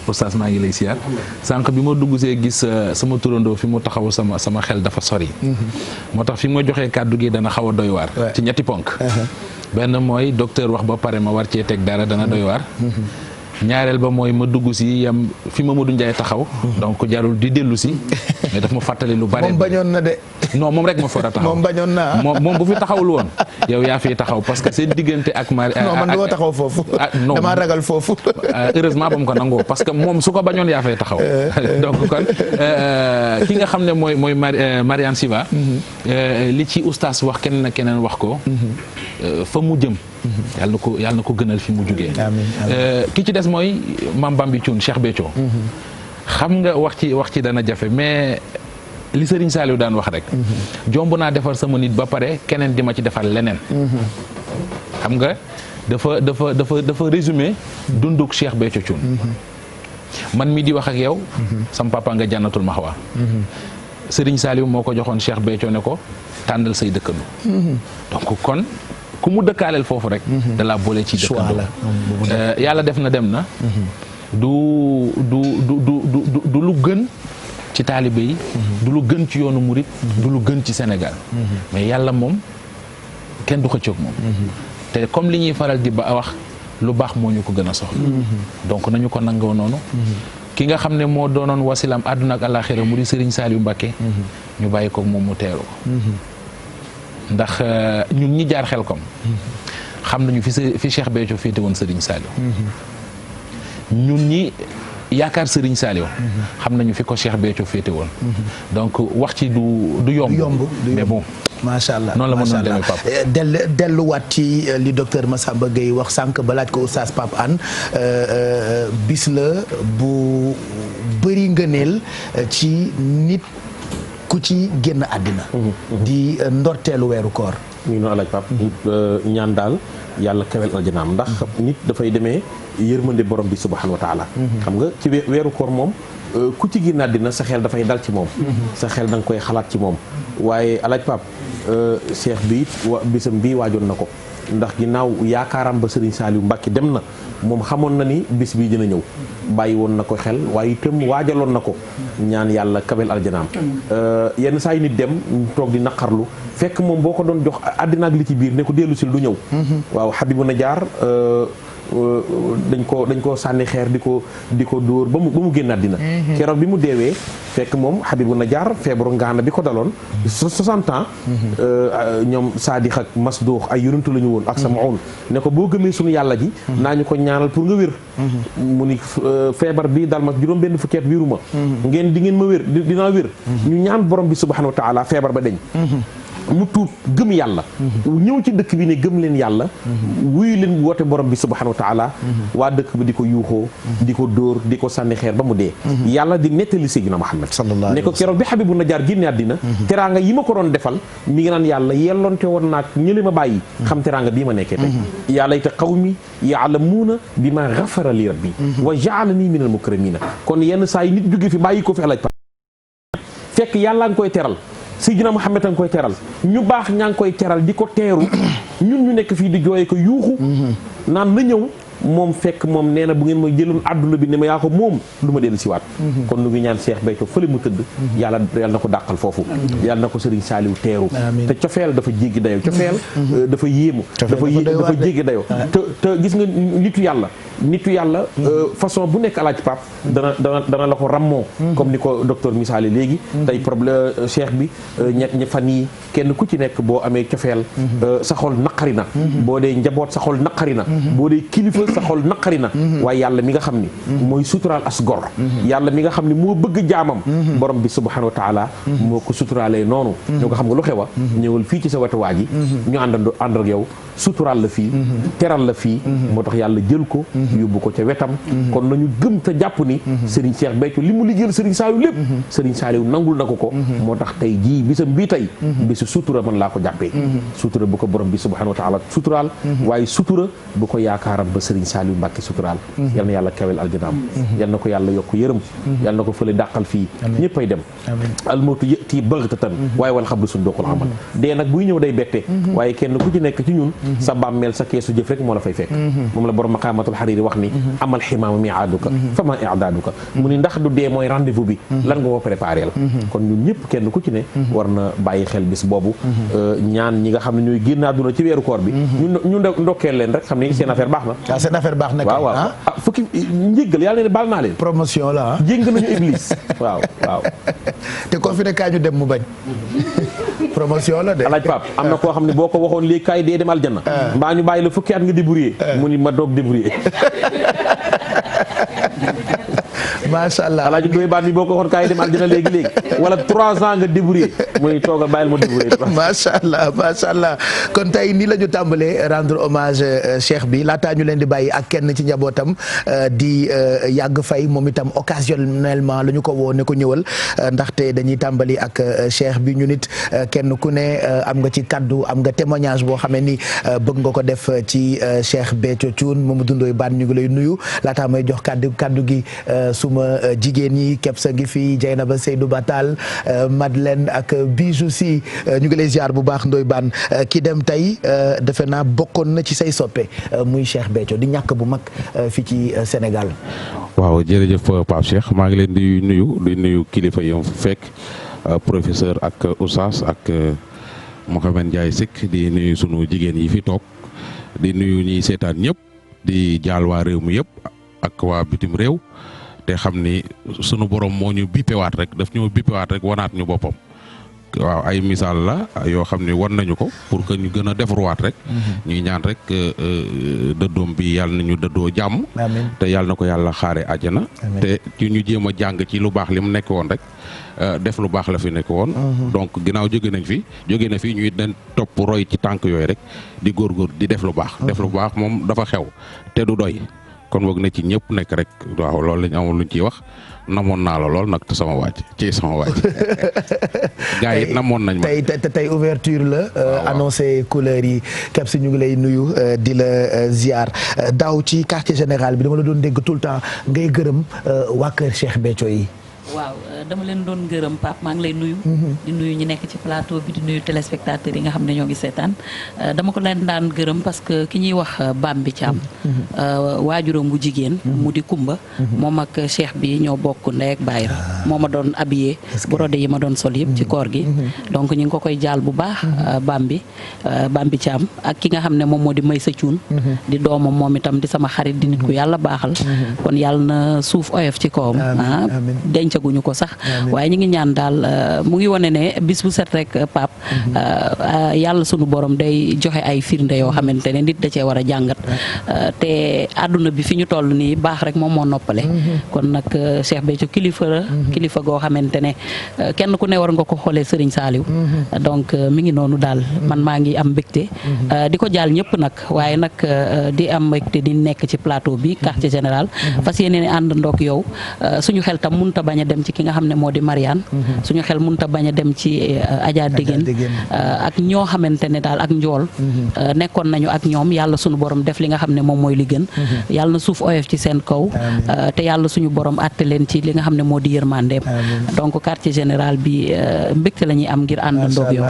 G: oustaz maa ngi lay ziar. sànq bi ma dugg see gis sama turandoo fi mu taxaw sama xel dafa sori. moo tax fi ma joxee kàddu gi dana xaw a doy waar. ci ñetti ponk. benn mooy docteur wax ba pare ma war cee teg dara dana doy waar. ñaareel ba mooy ma dugg si yam fi Mamadou Ndiaye taxaw donc jarul di dellu si mais daf ma fàttali lu bare.
B: moom bañoon na de.
G: non moom rek ma fa taxaw
B: moom bañoon na
G: moom bu fi taxawul woon yow yaa fi taxaw parce que seen diggante ak mari
B: non man dama taxaw foofu.
G: non
B: damaa ragal foofu.
G: heureusement ba mu ko nangoo parce que moom su ko bañoon yaa fay taxaw donc kon ki nga xam ne mooy Mariane Siva li ci oustaz wax keneen ak keneen wax ko fa mu jëm yàlla na ko gënal fi mu jugee ki ci des mooy Mame Bambi Thioune Cheikh Béthio xam nga wax ci dana jafe mais li Serigne Saliou daan wax rek jomb naa defar sama nit ba pare keneen di ma ci defal leneen xam nga dafa résumé dunduk Cheikh Béthio Thioune man mi di wax ak yow sam papa nga jànnatul maxwa Serigne Saliou moo ko joxoon Cheikh Béthio ne ko tàndal say dëkkandoo donc kon ku mu dëkkaaleel foofu rek da la boole ci dëkkandoo yàlla def na dem na du lu gën ci taalibe yi du lu gën ci yoonu murit du lu gën ci Sénégal mais yàlla moom kenn du xëccoog moom te comme li ñuy faral di ba wax lu baax moo ñu ko gën a soxla donc nañu ko nangoo noonu ki nga xam ne moo doonoon wasilam àdduna ak àllaaxira mu di Serigne Saliou Mbacké ñu bàyyi ko moom mu teeru ko ndax ñun ñi jaar Xelcom xam nañu fi Cheikh Béthio féete woon Serigne Saliou ñun ñi yaakaar Serigne Saliou xam nañu fi ko Cheikh Béthio féete woon donc wax ci du yomb mais bon
B: macha allah
G: noonu la ma noonu demee Pape
B: delluwaat ci li docteur Massamba Gueye wax sànq ba laaj ko oustaz Pape Hann bis la bu bëri ngëneel ci nit ku ci génn àddina di ndorteelu weeru koor
D: ñu ngi noonu alaaj Pape ñaan daal yàlla kawel aljanaam ndax nit dafay demee yërmande borom bi subhanahu wa taala xam nga ci weeru koor moom ku ci génn àddina sa xel dafay dal ci moom sa xel da nga koy xalaat ci moom waaye alaaj Pape cheikh bi bisam bii waajoon na ko ndax ginnaaw yaakaaram ba Serigne Saliou Mbacké dem na moom xamoon na ni bis bii dina ñëw bàyyi woon na ko xel waaye itam waajaloon na ko ñaan yàlla kabel aljanaam yenn saa yi nit dem toog di naqarlu fekk moom boo ko doon jox àddina ak li ci biir ne ko dellu sil du ñëw waaw Habibu Najaar dañ ko sànni xeer di ko dóor ba mu génn àddina keroog bi mu deewee fekk moom Habibu Najaar feebaru ngaana bi ko daloon 60 ans ñoom Saadix ak Masduux ay yonantu la ñu woon ak Samuun ne ko boo gëmee suñu yàlla ji naa ñu ko ñaanal pour nga wér mu ni feebar bi dal ma juróom benn fukki at wéru ma ngeen di ngeen ma wér dinaa wér ñu ñaan borom bi subhanahu wa taala feebar ba deñ mu tuub gëm yàlla ñëw ci dëkk bi ne gëm leen yàlla wuyu leen woote borom bi subhanahu wa taala waa dëkk bi di ko yuuxoo di ko dóor di ko sànni xeer ba mu dee yàlla di nettali Seydina Muhammad ne ko keroog bi Habibu Najaar génne àddina teraanga yi ma ko doon defal mi ngi naan yàlla yelloonte woon naag ñële ma bàyyi xam teraanga bii ma nekkee tey yaa layta qawmi yaalamuuna bi ma gafara li rabbi wa jaalani min al mukramina kon yenn saa yi nit jóge fi bàyyi ko fi alaaj fekk yàlla nga koy teral Seydina Muhammad a ngi koy teral ñu baax ñaa ngi koy teral di ko teeru ñun ñu nekk fii di jooye ko yuuxu naan na ñëw moom fekk moom nee na bu ngeen ma jëloon àdduna bi ne ma yaa ko moom du ma dellu si waat kon nu ngi ñaan Cheikh Béthio fële mu tëdd yàlla na ko dàqal foofu yàlla na ko Serigne Saliou teeru te cofeel dafa jéggi dayo cofeel dafa yéemu dafa jéggi dayo te gis nga nitu yàlla nitu yàlla façon bu nekk alaaj Pape dana la ko rammoo comme ni ko docteur misaali léegi tey problème cheikh bi ña fan yi kenn ku ci nekk boo amee cofeel sa xol naqari na boo dee njaboot sa xol naqari na boo dee kilifa sa xol naqari na waaye yàlla mi nga xam ni mooy suturaal as gor yàlla mi nga xam ni moo bëgg jaamam borom bi subhanahu wa taala moo ko suturaalee noonu ñoo ko xam nga lu xewa ñëwal fii ci sa wetu waa ji ñu àndandoo ànd ak yow suturaal la fii teral la fii moo tax yàlla jël ko yóbbu ko ca wetam kon nañu gëm te jàpp ni Serigne Cheikh Béthio li mu liggéeyal Serigne Saliou lépp Serigne Saliou nangul na ko moo tax tey jii bisam bii tey bisu sutura man laa ko jàppee sutura bu ko borom bi subhanahu wa taala suturaal waaye sutura bu ko yaakaaram ba Serigne Saliou Mbacke suturaal yal na yàlla kawel aljanaam yal na ko yàlla yokk yërëm yal na ko fële dàqal fii ñëppay dem almawtu yëti baghtatan waaye wal xablu sunduqul amal dee nag buy ñëw day bette waaye kenn ku ci nekk ci ñun sa bàmmeel sa keesu jëf rek moo la fay fekk moom la borom maqaamatul xariiri wax ni amal ximaama miaaduka fama i'daaduka mu ni ndax du dee mooy rendez-vous bi lan nga ko préparé la kon ñun ñëpp kenn ku ci ne war na bàyyi xel bis boobu ñaan ñi nga xam ne ñooy génn àdduna ci weeru koor bi ñu ndokkeel leen rek xam ne seen affaire baax na
B: seen affaire baax na
D: waaw waaw fukki njéggal yàlla ne baal naa leen
B: promotion la
D: jéng nañu iblis waaw
B: te koo fi ne kaa ñu dem mu bañ promotion la de
D: alaaj Pape am na koo xam ne boo ko waxoon léegi kaay dee dem aljanna mbaa ñu bàyyi la fukki at nga débrouiller mu ni ma doog débrouiller
B: macha allah
D: alaaji doy baat mi boo ko waxoon kaay dem aljana léegi wala 3 ans nga débrouiller muy toogal bàyyil ma débrouiller
B: macha allah kon tey nii la ñu tàmbalee rendre hommage cheikh bi laataa ñu leen di bàyyi ak kenn ci njabootam di yàgg fay moom itam occasionnellement la ñu ko woo ne ko ñëwal ndaxte dañuy tàmbali ak cheikh bi ñu nit kenn ku ne am nga ci kaddu am nga témoignage boo xamee ni bëgg nga ko def ci Cheikh Béthio Thioune Mamadou Ndoye Bane ñu ngi lay nuyu laataa may jox kaddu gi suma jigéen ñi Kepsa ngi fi Dieynaba Seydou Batal Madeleine ak Bijou si ñu ngi lay ziar bu baax Ndoye Bane ki dem tey defe naa bokkoon na ci say soppe muy Cheikh Béthio di ñàkk bu mag fii ci Sénégal.
H: waaw jërëjëf Pape Cheikh maa ngi leen di nuyu kilifa yi fekk professeur ak Oustaz ak Mouhamed Ndiaye Seck di nuyu sunu jigéen yi fi toog di nuyu ñiy seetaan ñëpp di jaal waa réew mi yëpp ak waa bitim réew te xam ni sunu borom moo ñu bippewaat rek daf ñoo bippewaat rek wanaat ñu boppam waaw ay misaal la yoo xam ne wan nañu ko pour que ñu gën a defaruwaat rek ñuy ñaan rek dëddoom bi yàlla na ñu dëddoo jàmm te yàlla na ko yàlla xaare àjjana te ci ñu jéem a jàng ci lu baax li mu nekk woon rek def lu baax la fi nekk woon donc ginnaaw jóge na fi ñuy den topp roy ci tànk yooyu rek di góorgóor di def lu baax moom dafa xew te du doy kon boog na ci ñëpp nekk rek waaw loolu lañ amoon luñ ciy wax namoon naa la lool nag te sama waaj gars yi namoon nañ ma
B: tey ouverture la annoncé couleur yi Kep si ñu ngi lay nuyu di la ziar daaw ci quartier général bi dama la doon dégg tout le temps ngay gërëm waa kër Cheikh Béthio yi.
I: waaw dama leen doon gërëm Pape maa ngi lay nuyu di nuyu ñi nekk ci plateau bi di nuyu téléspectateurs yi nga xam ne ñoo ngi seetaan dama ko leen daan gërëm parce que ki ñuy wax Bambi Thiam waajuram bu jigéen mu di Kumba moom ak Cheikh bi ñoo bokk ndey ak baay moo ma doon habillé brodé yi ma doon sol yëpp ci koor gi donc ñu ngi ko koy jaal bu baax Bambi Thiam ak ki nga xam ne moom moo di Maysa Thioune di doomam moom itam di sama xarit di nit ku yàlla baaxal kon yàlla na suuf oyof ci kawam dencaguñu ko sax waaye ñu ngi ñaan daal mu ngi wane ne bis bu set rek Pape yàlla sunu borom day joxe ay firnde yoo xamante ne nit da cee war a jàngat te àdduna bi fi ñu toll nii baax rek moom moo noppale kon nag Cheikh Béthio kilifa goo xamante ne kenn ku ne war nga ko xoolee Serigne Saliou donc mi ngi noonu daal man maa ngi am mbégte di ko jaal ñëpp nag waaye nag di am mbégte di nekk ci plateau bi quartier général fas yéene ànd ndoog yow suñu xel tam munta bañ a dem ci ki nga xam ne moo di Mariane suñu xel munta bañ a dem ci Adja Dégène ak ñoo xamante ne daal ak njool nekkoon nañu ak ñoom yàlla suñu borom def li nga xam ne moom mooy li gën yàlla na suuf oyof ci seen kaw te yàlla suñu borom àtte leen ci li nga xam ne moo di yërmandeem donc quartier général bi mbégte la ñuy am ngir ànd ndoog yow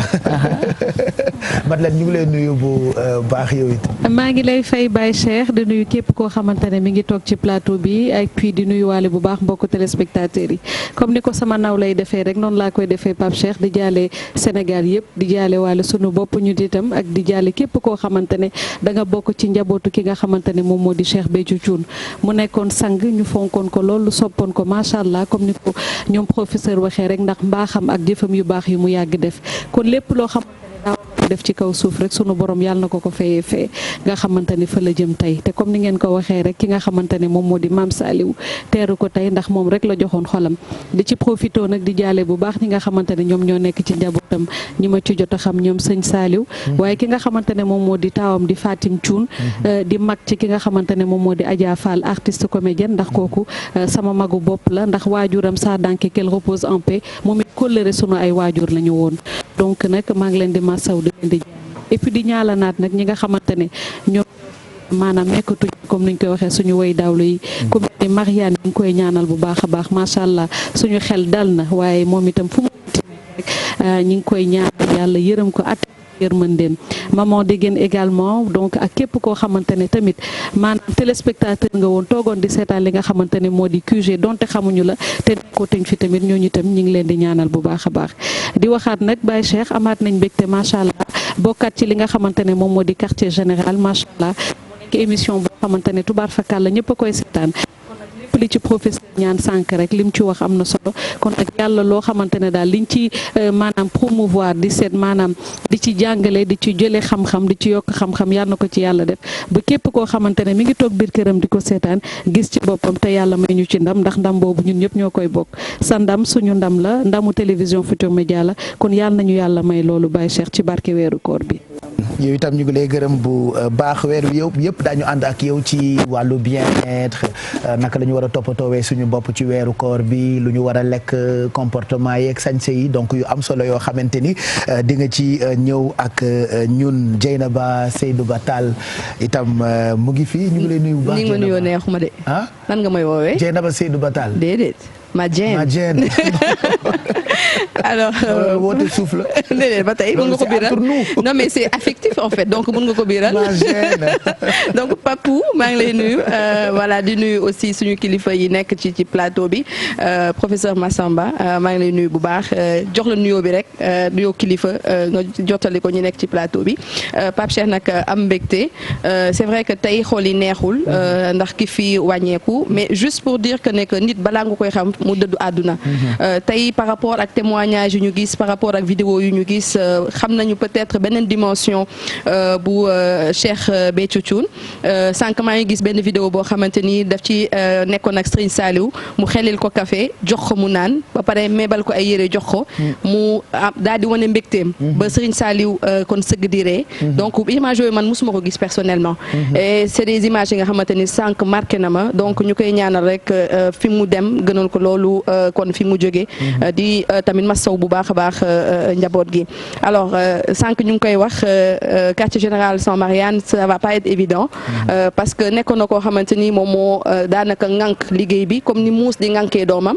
B: Madeleine ñu ngi lay nuyu bu baax yow it.
J: maa ngi lay fay Baye Cheikh di nuyu képp koo xamante ne mi ngi toog ci plateau bi ak puis di nuyu waale bu baax mbokku téléspectateurs yi comme ni ko sama naw lay defee rek noonu laa koy defee Pape Cheikh di jaale Sénégal yëpp di jaale waale sunu bopp ñu ditam ak di jaale képp koo xamante ne da nga bokk ci njabootu ki nga xamante ne moom moo di Cheikh Béthio Thioune mu nekkoon sang ñu fonkoon ko loolu soppoon ko macha allah comme ni ko ñoom professeur waxee rek ndax mbaaxam ak jëfam yu baax yu mu yàgg def kon lépp loo xam def ci kaw suuf rek sunu borom yàlla na ko fayee fee nga xamante ni fa la jëm tey te comme ni ngeen ko waxee rek ki nga xamante ne moom moo di Mame Saliou teeru ko tey ndax moom rek la joxoon xolam di ci profité nag di jaale bu baax ñi nga xamante ne ñoom ñoo nekk ci njabootam ñi ma ci jot a xam ñoom sëñ Saliou waaye ki nga xamante ne moom moo di taawam di Fatim Thioune di mag ci ki nga xamante ne moom moo di Adja Fall artiste comédienne ndax kooku sama magu bopp la ndax waajuram saa danke qu'elle repose en paix moom it kóllëre sunu ay waajur la ñu woon donc nag maa ngi leen di masaw di leen di et puis di ñaalanaat nag ñi nga xamante ne ñoom maanaam nekkatuñ comme niñ koy waxee suñu woy dawlu yi ku mel ni Mariane ñu ngi koy ñaanal bu baax a baax macha allah suñu xel dal na waaye moom itam fu mu rek ñi ngi koy ñaanal yàlla yërëm ko at yërmandeen maman Dégène également donc ak képp koo xamante ne tamit maanaam téléspectateur nga woon toogoon di seetaan li nga xamante ne moo di QG donte xamuñu la te ko teñ fi tamit ñooñu tam ñi ngi leen di ñaanal bu baax a baax di waxaat nag Baye Cheikh amaat nañ mbégte macha allah bokkaat ci li nga xamante ne moom moo di quartier général macha allah mu nekk émission boo xamante ne tubaar fakal la ñëpp a koy seetaan li ci professeur ñaan sànq rek lim ci wax am na solo kon nag yàlla loo xamante ne daal liñ ci maanaam promouvoir di seet maanaam di ci jàngale di ci jëlee xam-xam di ci yokk xam-xam yàlla na ko ci yàlla def ba képp koo xamante ne mi ngi toog biir këram di ko seetaan gis ci boppam te yàlla may ñu ci ndam ndax ndam boobu ñun ñëpp ñoo koy bokk sa ndam suñu ndam la ndamu télévision Futurs Médias la kon yàlla nañu yàlla may loolu Baye Cheikh ci barke weeru koor bi.
B: yow itam ñu ngi lay gërëm bu baax weer wi yëpp daañu ànd ak yow ci wàllu bien-être naka la ñu war a toppatoowee suñu bopp ci weeru koor bi lu ñu war a lekk comportement yeeg sañse yi donc yu am solo yoo xamante ni di nga ci ñëw ak ñun Dieynaba Seydou Ba Tall itam mu ngi fii ñu ngi lay nuyu bu baax.
K: ni nga ma nuyoo neexuma de.
B: ah
K: nan nga may woowee.
B: Dieynaba Seydou Ba Tall.
K: déedéet. ma Dieng alors
B: woote suuf la.
K: déedéet ba tey mën nga ko biiral non mais c'est affectif en fait donc mën nga ko biiral donc Papou maa ngi lay nuyu voilà di nuyu aussi suñu kilifa yi nekk ci plateau bi professeur Massamba maa ngi lay nuyu bu baax jox la nuyoo bi rek nuyoo kilifa nga jottali ko ñu nekk ci plateau bi Pape Cheikh nag am mbégte c'est vrai que tey xool yi neexul ndax ki fi wàññeeku mais juste pour dire que ne que nit balaa nga koy xam mu dëddu àdduna tey par rapport ak témoignage yu ñu gis par rapport ak vidéo yu ñu gis xam nañu peut-être beneen dimension bu Cheikh Béthio Thioune sànq maa ngi gis benn vidéo boo xamante ni daf ci nekkoon ak Serigne Saliou mu xelil ko café jox ko mu naan ba pare meebal ko ay yére jox ko mu daal di wane mbégteem ba Serigne Saliou kon sëgg di ree donc image yooyu man mosuma ko gis personnellement et c'est des images yi nga xamante ni sànq marqué na ma donc ñu koy ñaanal rek fi mu dem gënoon ko loolu kon fi mu jógee di tamit masaw bu baax a baax njaboot gi alors sànq ñu ngi koy wax quartier général San Mariane ça va pas être évident parce que nekkoon na koo xamante ni moom moo daanaka ŋànk liggéey bi comme ni muus di ŋànkee doomam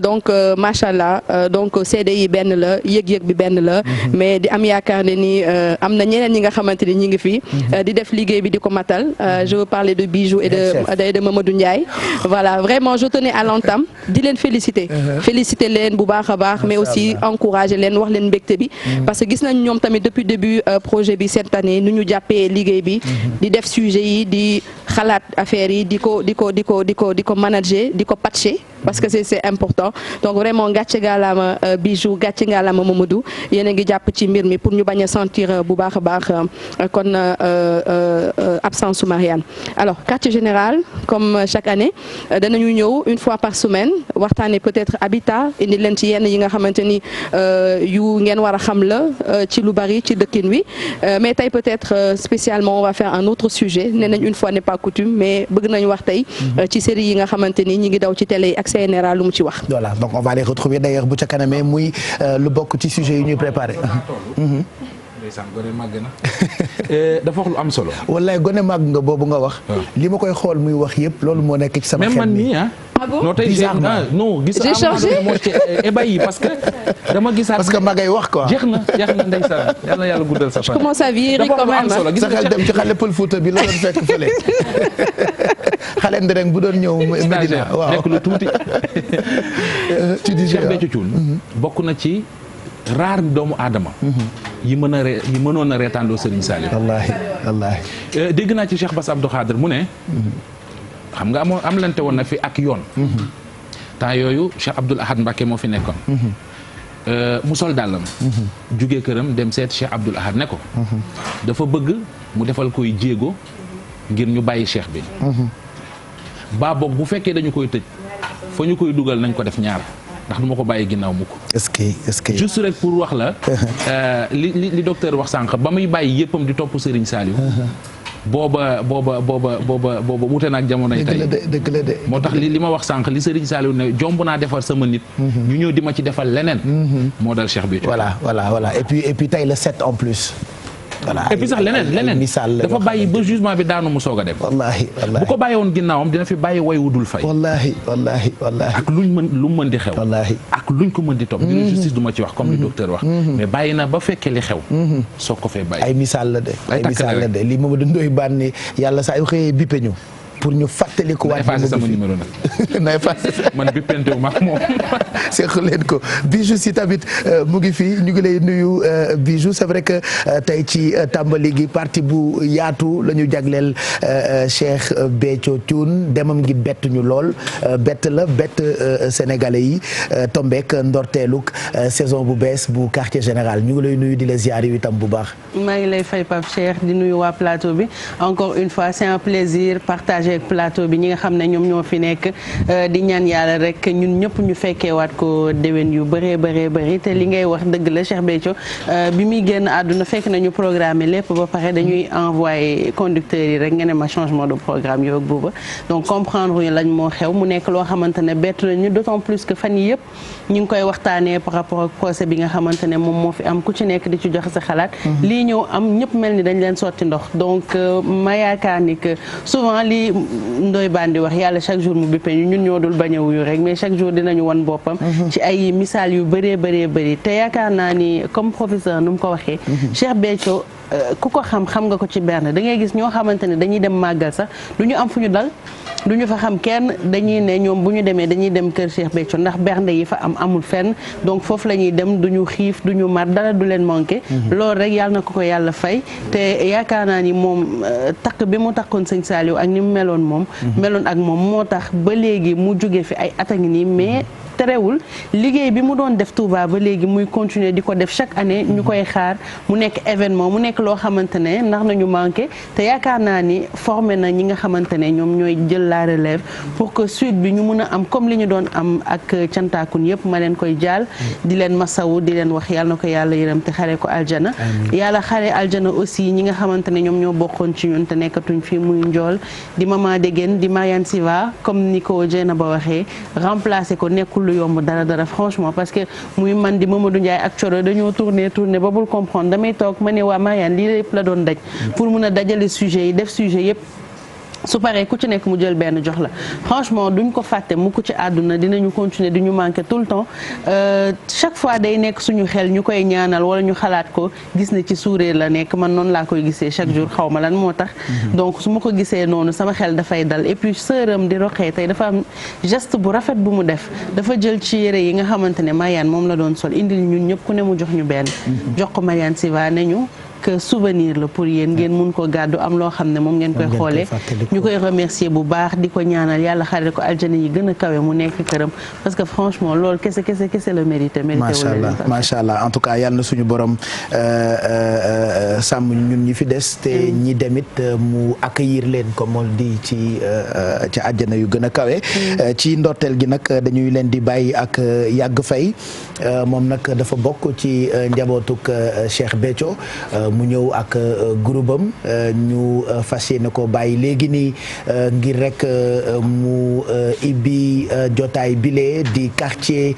K: donc macha allah donc seede yi benn la yëg-yëg bi benn la mais di am yaakaar ne ni am na ñeneen ñi nga xamante ni ñi ngi fi di def liggéey bi di ko matal je veux parler de Bijou et de Mamadou Ndiaye voilà vraiment je tenais à l'entame di leen féliciter leen bu baax a baax mais aussi encourager leen wax leen mbégte bi parce que gis nañ ñoom tamit depuis début projet bi cette année nu ñu jàppee liggéey bi di def sujet yi di xalaat affaires yi di ko manager di ko patcher parce que c'est important donc vraiment gàcce ngaalaama Bijou gàcce ngaalaama Mamadou yéen a ngi jàpp ci mbir mi pour ñu bañ a sentir bu baax a baax kon absence su Mariane alors quartier général comme chaque année danañu ñëw une fois par semaine waxtaane peut-être habitat indi leen ci yenn yi nga xamante ni yu ngeen war a xam la ci lu bari ci dëkkin wi mais tey peut-être spécialement on va faire un autre sujet nee nañ une fois n'est pas coutume mais bëgg nañu wax tey ci série yi nga xamante ni ñi ngi daw ci télé ak CNRA lu mu ci wax.
B: voilà donc on va les retrouver d'ailleurs bu ca kanamee muy lu bokk ci sujet yi ñuy préparé.
G: ndeysaan gone màgg na dafa wax lu am solo.
B: wallaay gone màgg nga boobu nga wax. li ma koy xool muy wax yëpp loolu moo nekk ci sama xel.
G: même man nii ah.
K: bon
G: non tey non gis
K: j'ai changé
G: moo ci ébahi parce que dama gisaat.
B: parce que ma ngay wax quoi.
G: jeex na ndeysaan yal na yàlla guddal sa fan.
K: je commence à vieillir quand même.
B: sa xel dem ci xale pël Fuuta bi la doon fekk fële. xale ndereng bu doon ñëw Medina waaw
G: nekk lu tuuti.
B: tu dis
G: Cheikh Béthio Thioune bokk na ci raar doomu aadama. yi mënoon a reetaandoo Serigne Saliou.
B: wallaahi.
G: dégg naa ci Cheikh Bass Abdou Khadre mu ne. xam nga am lante woon na fi ak yoon. temps yooyu Cheikh Abdoul Ahad Mbacké moo fi nekkoon. mu sol dàllam. jugee këram dem seet Cheikh Abdoul Ahad ne ko. dafa bëgg mu defal koy jéego ngir ñu bàyyi cheikh bi. baa boog bu fekkee dañu koy tëj fa ñu koy dugal nañ ko def ñaar ndax du ma ko bàyyi ginnaaw mukk.
B: est-ce que
G: juste rek pour wax la. li docteur wax sànq ba muy bàyyi yëppam di topp Serigne Saliou. booba wute na ak jamonoy tey.
B: dëgg la de
G: moo tax li ma wax sànq li Serigne Saliou ne jomb naa defar sama nit. ñu ñëw di ma ci defal leneen. moo dal Cheikh Béthio.
B: voilà et puis tey le 7 en plus. voilà
G: et puis sax leneen dafa bàyyi ba jugement bi daanu mu soog a dem.
B: wallaahi
G: bu ko bàyyi woon ginnaawam dina fi bàyyi way wu dul fay.
B: wallaahi.
G: ak lu mu mën di xew.
B: wallaahi
G: ak luñ ko mën di topp. ñu justice du ma ci wax comme li docteur wax. mais bàyyi na ba fekkee li xew. soog ko fee bàyyi.
B: ay misaal la de li Mamadou Ndoye Bane yàlla saa yu xëyee bippe ñu. pour ñu fàttaliku waat
G: effacé sama numéro nag.
B: na effacé
G: man bi pente wu ma moom.
B: seqal leen ko Bijou si tamit mu ngi fii ñu ngi lay nuyu Bijou c'est vrai que tey ci tàmbali gi parti bu yaatu la ñu jagleel Cheikh Béthio Thioune demam gi bett ñu lool bett sénégalais yi tombeek ndorteeluk saison bu bees bu quartier général ñu ngi lay nuyu di la ziar yi itam bu baax.
L: maa ngi lay fay Pape Cheikh di nuyu waa plateau bi encore une fois c'est un plaisir partager ak plateau bi ñi nga xam ne ñoom ñoo fi nekk di ñaan yàlla rek ñun ñëpp ñu fekkee waat ko déwén yu bëree te li ngay wax dëgg la Cheikh Béthio bi muy génn àdduna fekk nañu programme lépp ba pare dañuy envoyé conducteurs yi rek nga ne ma changement de programme yow ak booba donc comprendre ñu lañ moo xew mu nekk loo xamante ne bett nañu d'autant plus que fan yi yëpp ñu ngi koy waxtaanee par rapport ak procès bi nga xamante ne moom moo fi am ku ci nekk di ci joxe sa xalaat lii ñëw am ñëpp mel ni dañ leen sotti ndox donc ma yaakaar ni que souvent li Ndoye Bane di wax yàlla chaque jour mu bippe ñun ñoo dul bañ a wuyu rek mais chaque jour dinañu wan boppam ci ay misaal yu bëri te yaakaar naa ni comme professeur nu mu ko waxee Cheikh Béthio ku ko xam nga ko ci berne da ngay gis ñoo xamante ne dañuy dem màggal sax du ñu am fu ñu dal du ñu fa xam kenn dañuy ne ñoom bu ñu demee dañuy dem kër Cheikh Béthio ndax bernde yi fa amul fenn donc foofu la ñuy dem du ñu xiif du ñu mar dara du leen manqué loolu rek yàlla na ko yàlla fay te yaakaar naa ni moom takk bi mu takkoon sëñ Saliou ak ni mu meloon ak moom moo tax ba léegi mu jóge fi ay at a ngi nii mais terewul liggéey bi mu doon def Touba ba léegi muy continuer di ko def chaque année ñu koy xaar mu nekk événement mu nekk loo xamante ne ndax nañu manqué te yaakaar naa ni formé na ñi nga xamante ne ñoom ñooy jël la relève pour que suite bi ñu mun a am comme li ñu doon am ak cantaakun yëpp ma leen koy jaal di leen masawu di leen wax yàlla na ko yàlla yërëm te xare ko aljana yàlla xare aljana aussi ñi nga xamante ne ñoom ñoo bokkoon ci ñun te nekkatuñ fii muy njool di Mama Degen di Mariane Siva comme ni ko Dieyna ba waxee remplacé ko nekkul lu yomb dara franchement parce que muy man di Mamadou Ndiaye ak Coro dañoo tourner ba bul comprendre damay toog ma ne waa Mariane lii lépp la doon daj pour mun a dajale sujet yi def sujet yëpp su paree ku ci nekk mu jël benn jox la franchement duñ ko fàtte mu ko ci àdduna dinañu continuer di ñu manquer tout le temps chaque fois day nekk suñu xel ñu koy ñaanal wala ñu xalaat ko gis ne ci suuree la nekk man noonu laa koy gisee chaque jour xaw ma lan moo tax donc su ma ko gisee noonu sama xel dafay dal et puis sëram di roqee tey dafa am geste bu rafet bu mu def dafa jël ci yére yi nga xamante ne Mariane moom la doon sol indil ñun ñëpp ku ne mu jox ñu benn jox ko Mariane Siva ne ñu que souvenir la pour yéen ngeen mun ko gàddu am loo xam ne moom ngeen koy xoolee ñu koy remercier bu baax di ko ñaanal yàlla xare ko aljana yi gën a kawe mu nekk këram parce que franchement loolu kese la mérité
B: macha allah en tout cas yàlla na suñu borom sàmm ñun ñi fi des te ñi demit mu accueillir leen comme on dit ci àjjana yu gën a kawe ci ndorteel gi nag dañuy leen di bàyyi ak Yàgg Fay moom nag dafa bokk ci njabootuk Cheikh Béthio mu ñëw ak groupe am ñu fas yéene ko bàyyi léegi nii ngir rek mu ibbi jotaay bile di quartier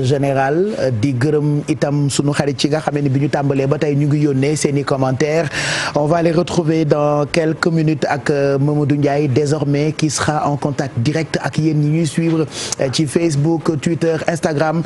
B: général di gërëm itam sunu xarit ci nga xam ne bi ñu tàmbalee ba tey ñu ngi yónnee seen i commentaires on va les retrouver dans quelques minutes ak Mamadou Ndiaye désormais qui sera en contact direct ak yéen ñi ñuy suivre ci Facebook Twitter Instagram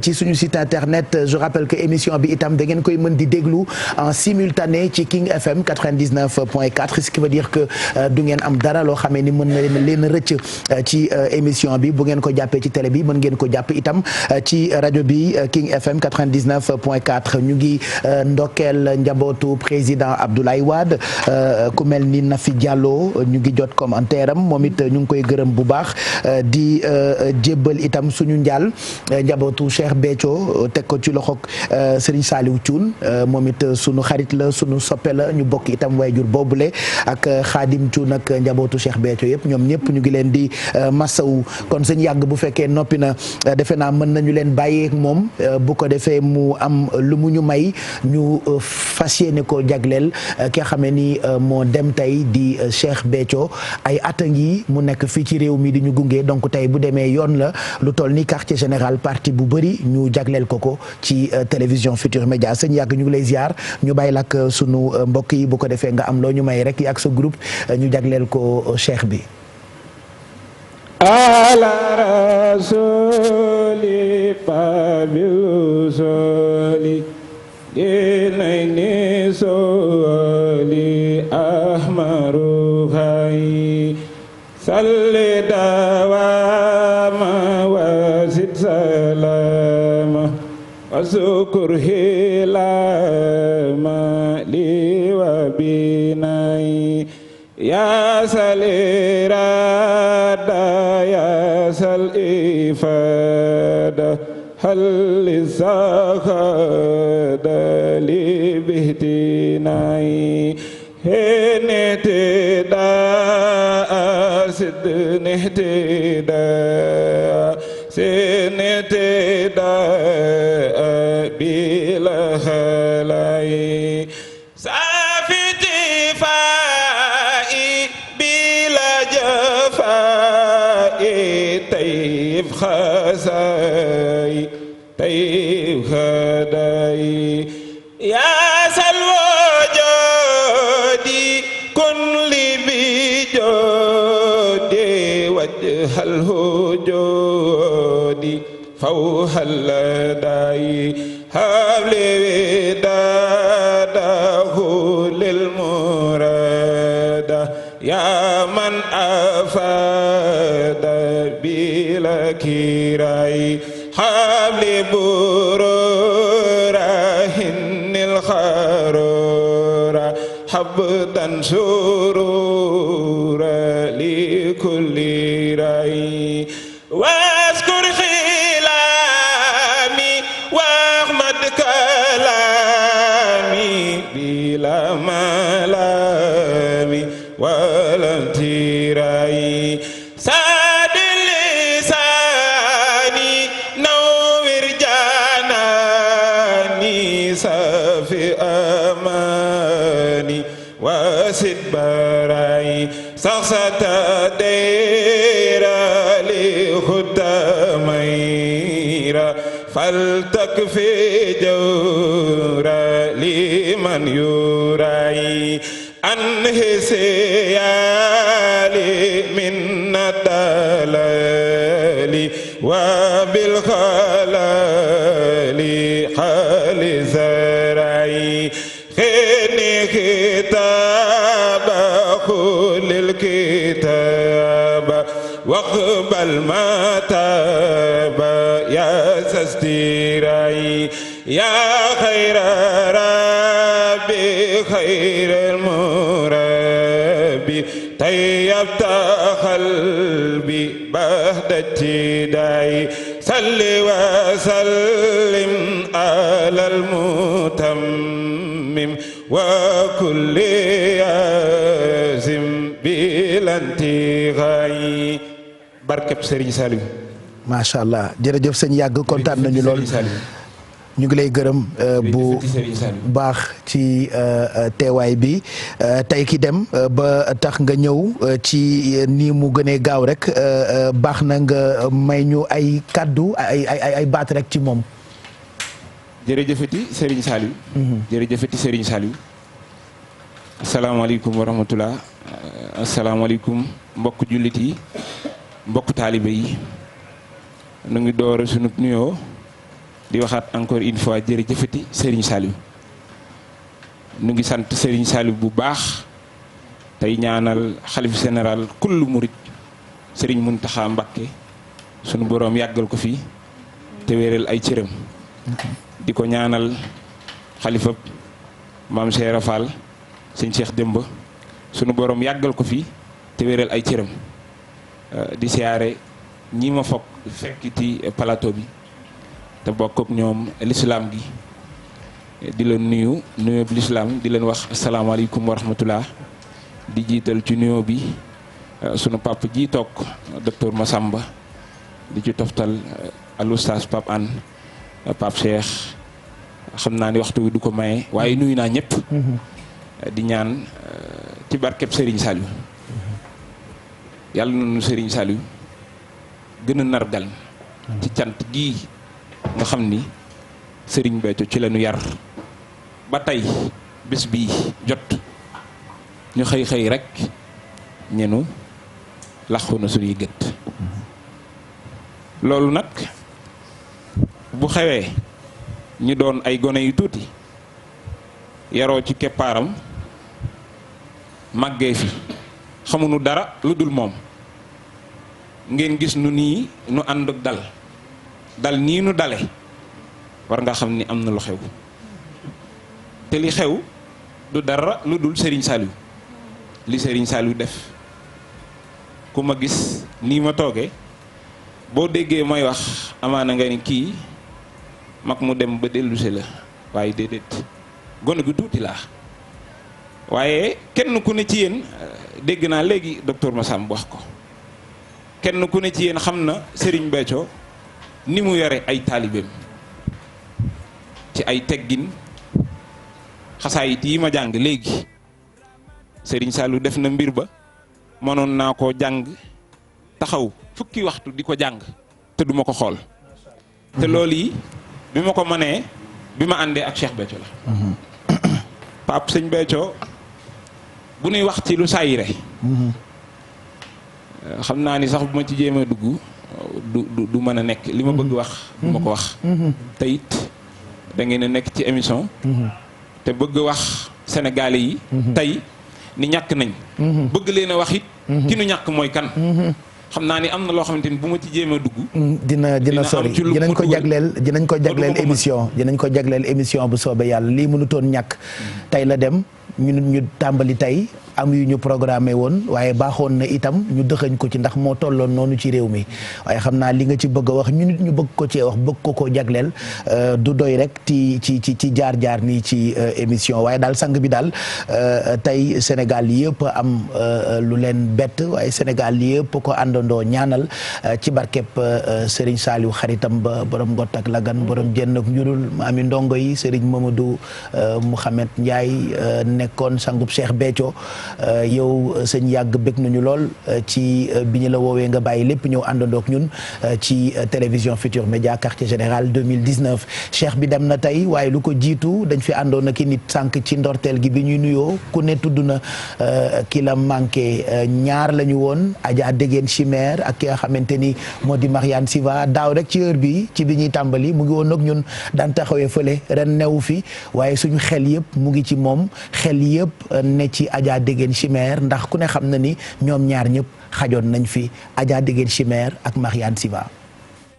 B: ci suñu site internet je rappelle que émission bi itam da ngeen koy mën di déglu en simultané ci King FM 99.4 ce qui veut dire que du ngeen am dara loo xamee ni mën na leen rëcc ci émission bi bu ngeen ko jàppee ci télé bi mën ngeen ko jàpp itam ci rajo bi King FM 99.4 ñu ngi ndokkeel njabootu président Abdoulaye Wade ku mel ni Nafi Diallo ñu ngi jot commentaire am moom it ñu ngi koy gërëm bu baax di jébbal itam suñu njaal njabootu Cheikh Béthio teg ko ci loxoog Serigne Saliou Thioune moom it sunu xarit la sunu soppe la ñu bokk itam wayjur boobule ak Khadim Thioune ak njabootu Cheikh Béthio yëpp ñoom ñëpp ñu ngi leen di massawu kon sëñ yàgg bu fekkee noppi na defe naa mën nañu leen bàyyeek moom bu ko defee mu am lu mu ñu may ñu fas yéene ko jagleel ki nga xamee ni moo dem tey di Cheikh Béthio ay at a ngi mu nekk fii ci réew mi di ñu gunge donc tey bu demee yoon la lu toll ni quartier général parti bu bëri ñu jagleel ko ci télévision Futur Média sëñ yàgg ñu ngi lay ziar ñu bàyyi lak sunu mbokk yi bu ko defee nga am loo ñu may rek yi ak sa groupe ñu jagleel ko Cheikh bi
C: ala rasuli babil soli dinayni soli ahmaru hay salli dawama wasid salama wasukur hilama li wa binay ya salirada ya sal ifada hal zakhada li bihtinai henetida sidnetida senetida bila khalai خزاي طيب خداي يا سلوجودي كن لي بجودي وجه الهجود فوح اللداي هبلي وداده للمراد يا من أفاد بلا كراي حبل برورا هن الخرورا حبدا سرورا لكل راي واذكر خلامي واحمد كلامي بلا ملامي ولا امتراي ساد لساني نور جاناني سافي اماني واسد براي سخسة دير لخدميرا فلتكفي جورا لمن يراي أنهسيالي من الدلال وبالخلال حال زرعي خيني كتاب كل الكتاب واقبل ما تاب يا سستيراي يا خير ربي خير المربي طيبت قلبي بعد ابتداي صل وسلم على المتمم وكل ياسم بلا انتهاء barkeb Serigne Saliou
B: macha allah jërëjëf sëñ yàgg kontaan nañu lool ñu ngi lay gërëm bu baax ci teewaay bi tey ki dem ba tax nga ñëw ci nii mu gënee gaaw rek baax na nga may ñu ay kaddu ay baat rek ci moom.
C: jërëjëfati Serigne Saliou. jërëjëfati Serigne Saliou. asalaamaaleykum wa rahmatulah. asalaamaaleykum mbokk jullit yi mbokk taalibe yi. nu ngi door sunu nuyoo. di waxaat encore une fois jërëjëfati Serigne Saliou nu ngi sant Serigne Saliou bu baax tey ñaanal xalif général kullu murit Serigne Mountakha Mbacké sunu boroom yàggal ko fi te wéeral ay cëram di ko ñaanal xalifab maam Cheikh Rafal sëñ Cheikh Demba sunu boroom yàggal ko fi te wéeral ay cëram di siyaare ñi ma fekkiti plateau bi te bokk ak ñoom l'islam gi di leen nuyu l'islam di leen wax asalaamaaleykum wa rahmatullah di jiital ci nuyoo bi sunu papa ji toog docteur Massamba di ci toftal al oustaz Pape Anne Pape Cheikh xam naa ni waxtu wi du ko maye waaye nuyu naa ñëpp di ñaan ci barkeb Serigne Saliou yàlla na nu Serigne Saliou gën a nargal ci cant gii nga xam ni Serigne Béthio ci lañu yar ba tey bés bii jot ñu xëy rek ñenu laxu na suñuy gët loolu nag bu xewee ñu doon ay gone yu tuuti yaroo ci keppaaram màggee fi xamuñu dara lu dul moom ngeen gis nu nii nu ànd ak dal nii nu dale war nga xam ni am na lu xew te li xew du dara lu dul Serigne Saliou li Serigne Saliou def ku ma gis nii ma tooge boo déggee mooy wax amaana nga ni kii mag mu dem ba dellusi la waaye déedéet gone gu tuuti laa waaye kenn ku ne ci yéen dégg naa léegi docteur Massamba wax ko kenn ku ne ci yéen xam na Serigne Béthio ni mu yore ay taalibeem ci ay teggin xasaayit yi ma jàng léegi Serigne Saliou def na mbir ba mënoon naa koo jàng taxaw fukki waxtu di ko jàng te duma ko xool te loolu yi bi ma ko mënee bi ma àndee ak Cheikh Béthio la Pape Sëñ Béthio bu nuy wax ci lu saayire xam naa ni sax bu ma ci jéem a dugg du mën a nekk li ma bëgg wax du ma ko wax te it da ngeen a nekk ci émission te bëgg wax sénégalais yi tey ni ñàkk nañ bëgg leen a wax it ki nu ñàkk mooy kan xam naa ni am na loo xamante ni bu ma ci jéem a dugg
B: dina sori dinañ ko jagleel émission bu soobee yàlla lii mënutoon ñàkk tey la dem ñu tàmbali tey am yu ñu programmé woon waaye baaxoon na itam ñu dëxëñ ko ci ndax moo tolloon noonu ci réew mi waaye xam naa li nga ci bëgg a wax ñu nit ñu bëgg ko cee wax bëgg ko jagleel du doy rek ci jaar-jaar nii ci émission waaye daal sang bi daal tey Sénégal yëpp am lu leen bett waaye Sénégal yëpp ko àndandoo ñaanal ci barkeb Serigne Saliou xaritam ba borom Ngott ak Lagan borom jenn ak njurul maami ndongo yi Serigne Mamadou Mouhamed Ndiaye nekkoon sangub Cheikh Béthio yow sëñ yàgg bëgg nañu lool ci bi ñu la woowee nga bàyyi lépp ñëw àndandook ñun ci télévision Futur Média quartier général 2019 Cheikh bi dem na tey waaye lu ko jiitu dañ fi àndoon ak i nit sànq ci ndorteel gi bi ñuy nuyoo ku ne tudd na ki la manqué ñaar la ñu woon Adja Dégène Chimère ak ki nga xamante ni moo di Marianne Siva daaw rek ci heure bi ci bi ñuy tàmbali mu ngi woon ak ñun daan taxawee fële ren newu fi waaye suñu xel yëpp mu ngi ci moom xel yëpp ne ci Adja Dégène Chimère ndax ku ne xam na ni ñoom ñaar ñëpp xajoon nañ fi Adja Dégène Chimère ak Marianne Siva.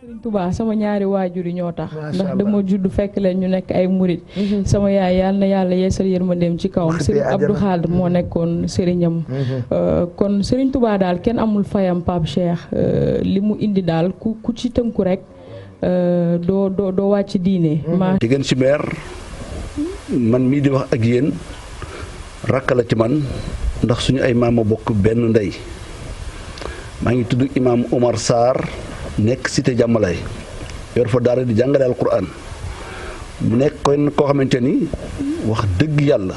M: Sëriñ Tuubaa sama ñaari waajur yi ñoo tax ndax dama judd fekk leen ñu nekk ay murit sama yaay yàlla na yàlla yeesal yërmandeem ci kawam Sëriñ Abdou Khadre moo nekkoon sëriñam kon Sëriñ Tuubaa daal kenn amul fayam Pape Cheikh li mu indi daal ku ci tënku rek doo wàcc diine.
N: Dégène Chimère man mii di wax ak yéen rakk la ci man ndax suñu ay maama bokk benn ndey maa ngi tudd imaam Omar Sarr nekk cité Jàmmalaay yor fa daara di jàngale alquran mu nekk kon koo xamante ni wax dëgg yàlla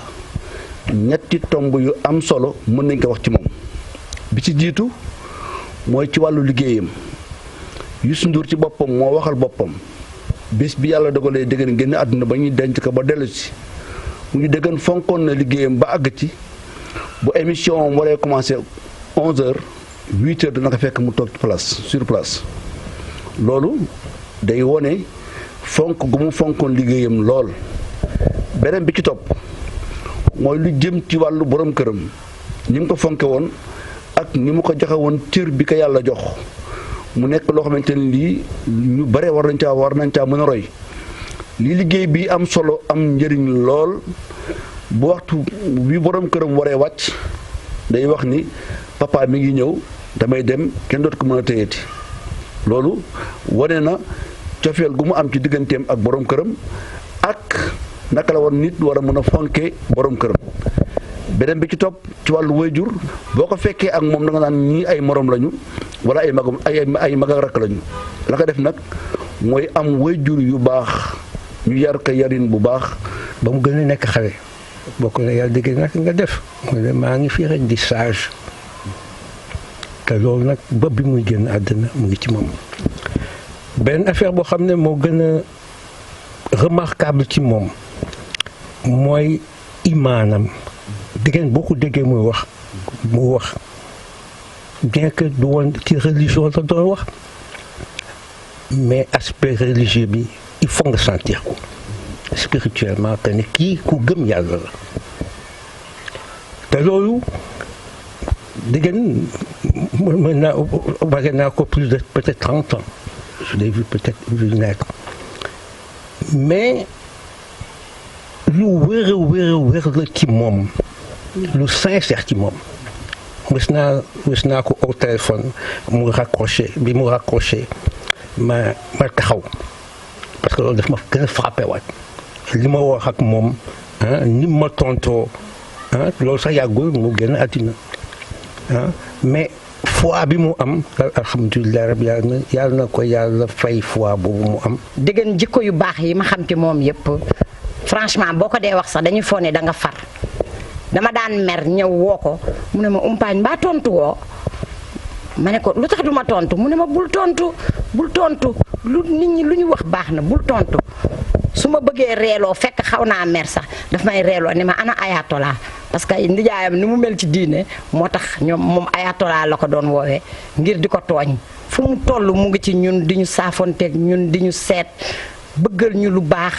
N: ñetti tomb yu am solo mën nañ ko wax ci moom bi ci jiitu mooy ci wàllu liggéeyam Youssou Ndour ci boppam moo waxal boppam bis bi yàlla dogalee dëggan génn àdduna ba ñuy denc ko ba dellu si mu ngi dëggan fonkoon na liggéeyam ba àgg ci bu émission am waree commencé 11h 8h dina ko fekk mu toog sur place loolu day wone fonk gu mu fonkoon liggéeyam lool. beneen bi ci topp mooy lu jëm ci wàllu borom këram ni mu ko fonke woon ak ni mu ko joxe woon cër bi ko yàlla jox mu nekk loo xamante ni lii ñu bare war nañ caa mën a roy lii liggéey bi am solo am njëriñ lool bu waxtu bi borom këram waree wàcc day wax ni papa mi ngi ñëw damay dem kenn dootu ko mën a téyeeti loolu wane na cofeel gu mu am ci digganteem ak borom këram ak naka la woon nit war a mën a fonke borom këram. beneen bi ci topp ci wàllu wayjur boo ko fekkee ak moom da nga naan ñii ay morom lañu wala ay magam ay mag ak rakk lañu la ko def nag mooy am wayjur yu baax ñu yar ko yarin bu baax.
O: ba mu gën a nekk xale bokk na yàlla dégg nag nga def mu ne maa ngi fii rek di sage te loolu nag ba bi muy génn àddina mu ngi ci moom. benn affaire boo xam ne moo gën a remarquable ci moom mooy imaanam. diggéen boo ko déggee mu wax bien que du woon ci religion la doon wax mais aspect religieux bi il faut nga sentir ko spirituellement que ne kii ku gëm yàlla la te loolu diggéen mën naa wage naa ko plus de peut-être 30 ans je l'ai vu peut-être naître mais lu wér la ci moom lu sincère ci moom mës naa ko au téléphone mu raccroché bi mu raccroché ma taxaw parce que loolu daf ma gën a frappé waat li ma wax ak moom ni ma tontoo loolu sax yàggul mu génn àddina mais foi bi mu am alhamdulilah rabbi yàlla na ko yàlla fay foi boobu mu am.
P: dégg jikko yu baax yi ma xam ci moom yëpp franchement boo ko dee wax sax dañuy foog ne da nga far. dama daan mer ñëw woo ko mu ne ma umpaañ mbaa tontu woo ma ne ko lu tax du ma tontu mu ne ma bul tontu lu nit ñi lu ñu wax baax na bul tontu su ma bëggee reeloo fekk xaw naa mer sax daf may reeloo ne ma ana ayatollah parce que ndijaayam ni mu mel ci diine moo tax ñoom moom ayatollah la ko doon woowee ngir di ko tooñ fu mu toll mu ngi ci ñun di ñu saafonteeg ñun di ñu seet bëggal ñu lu baax.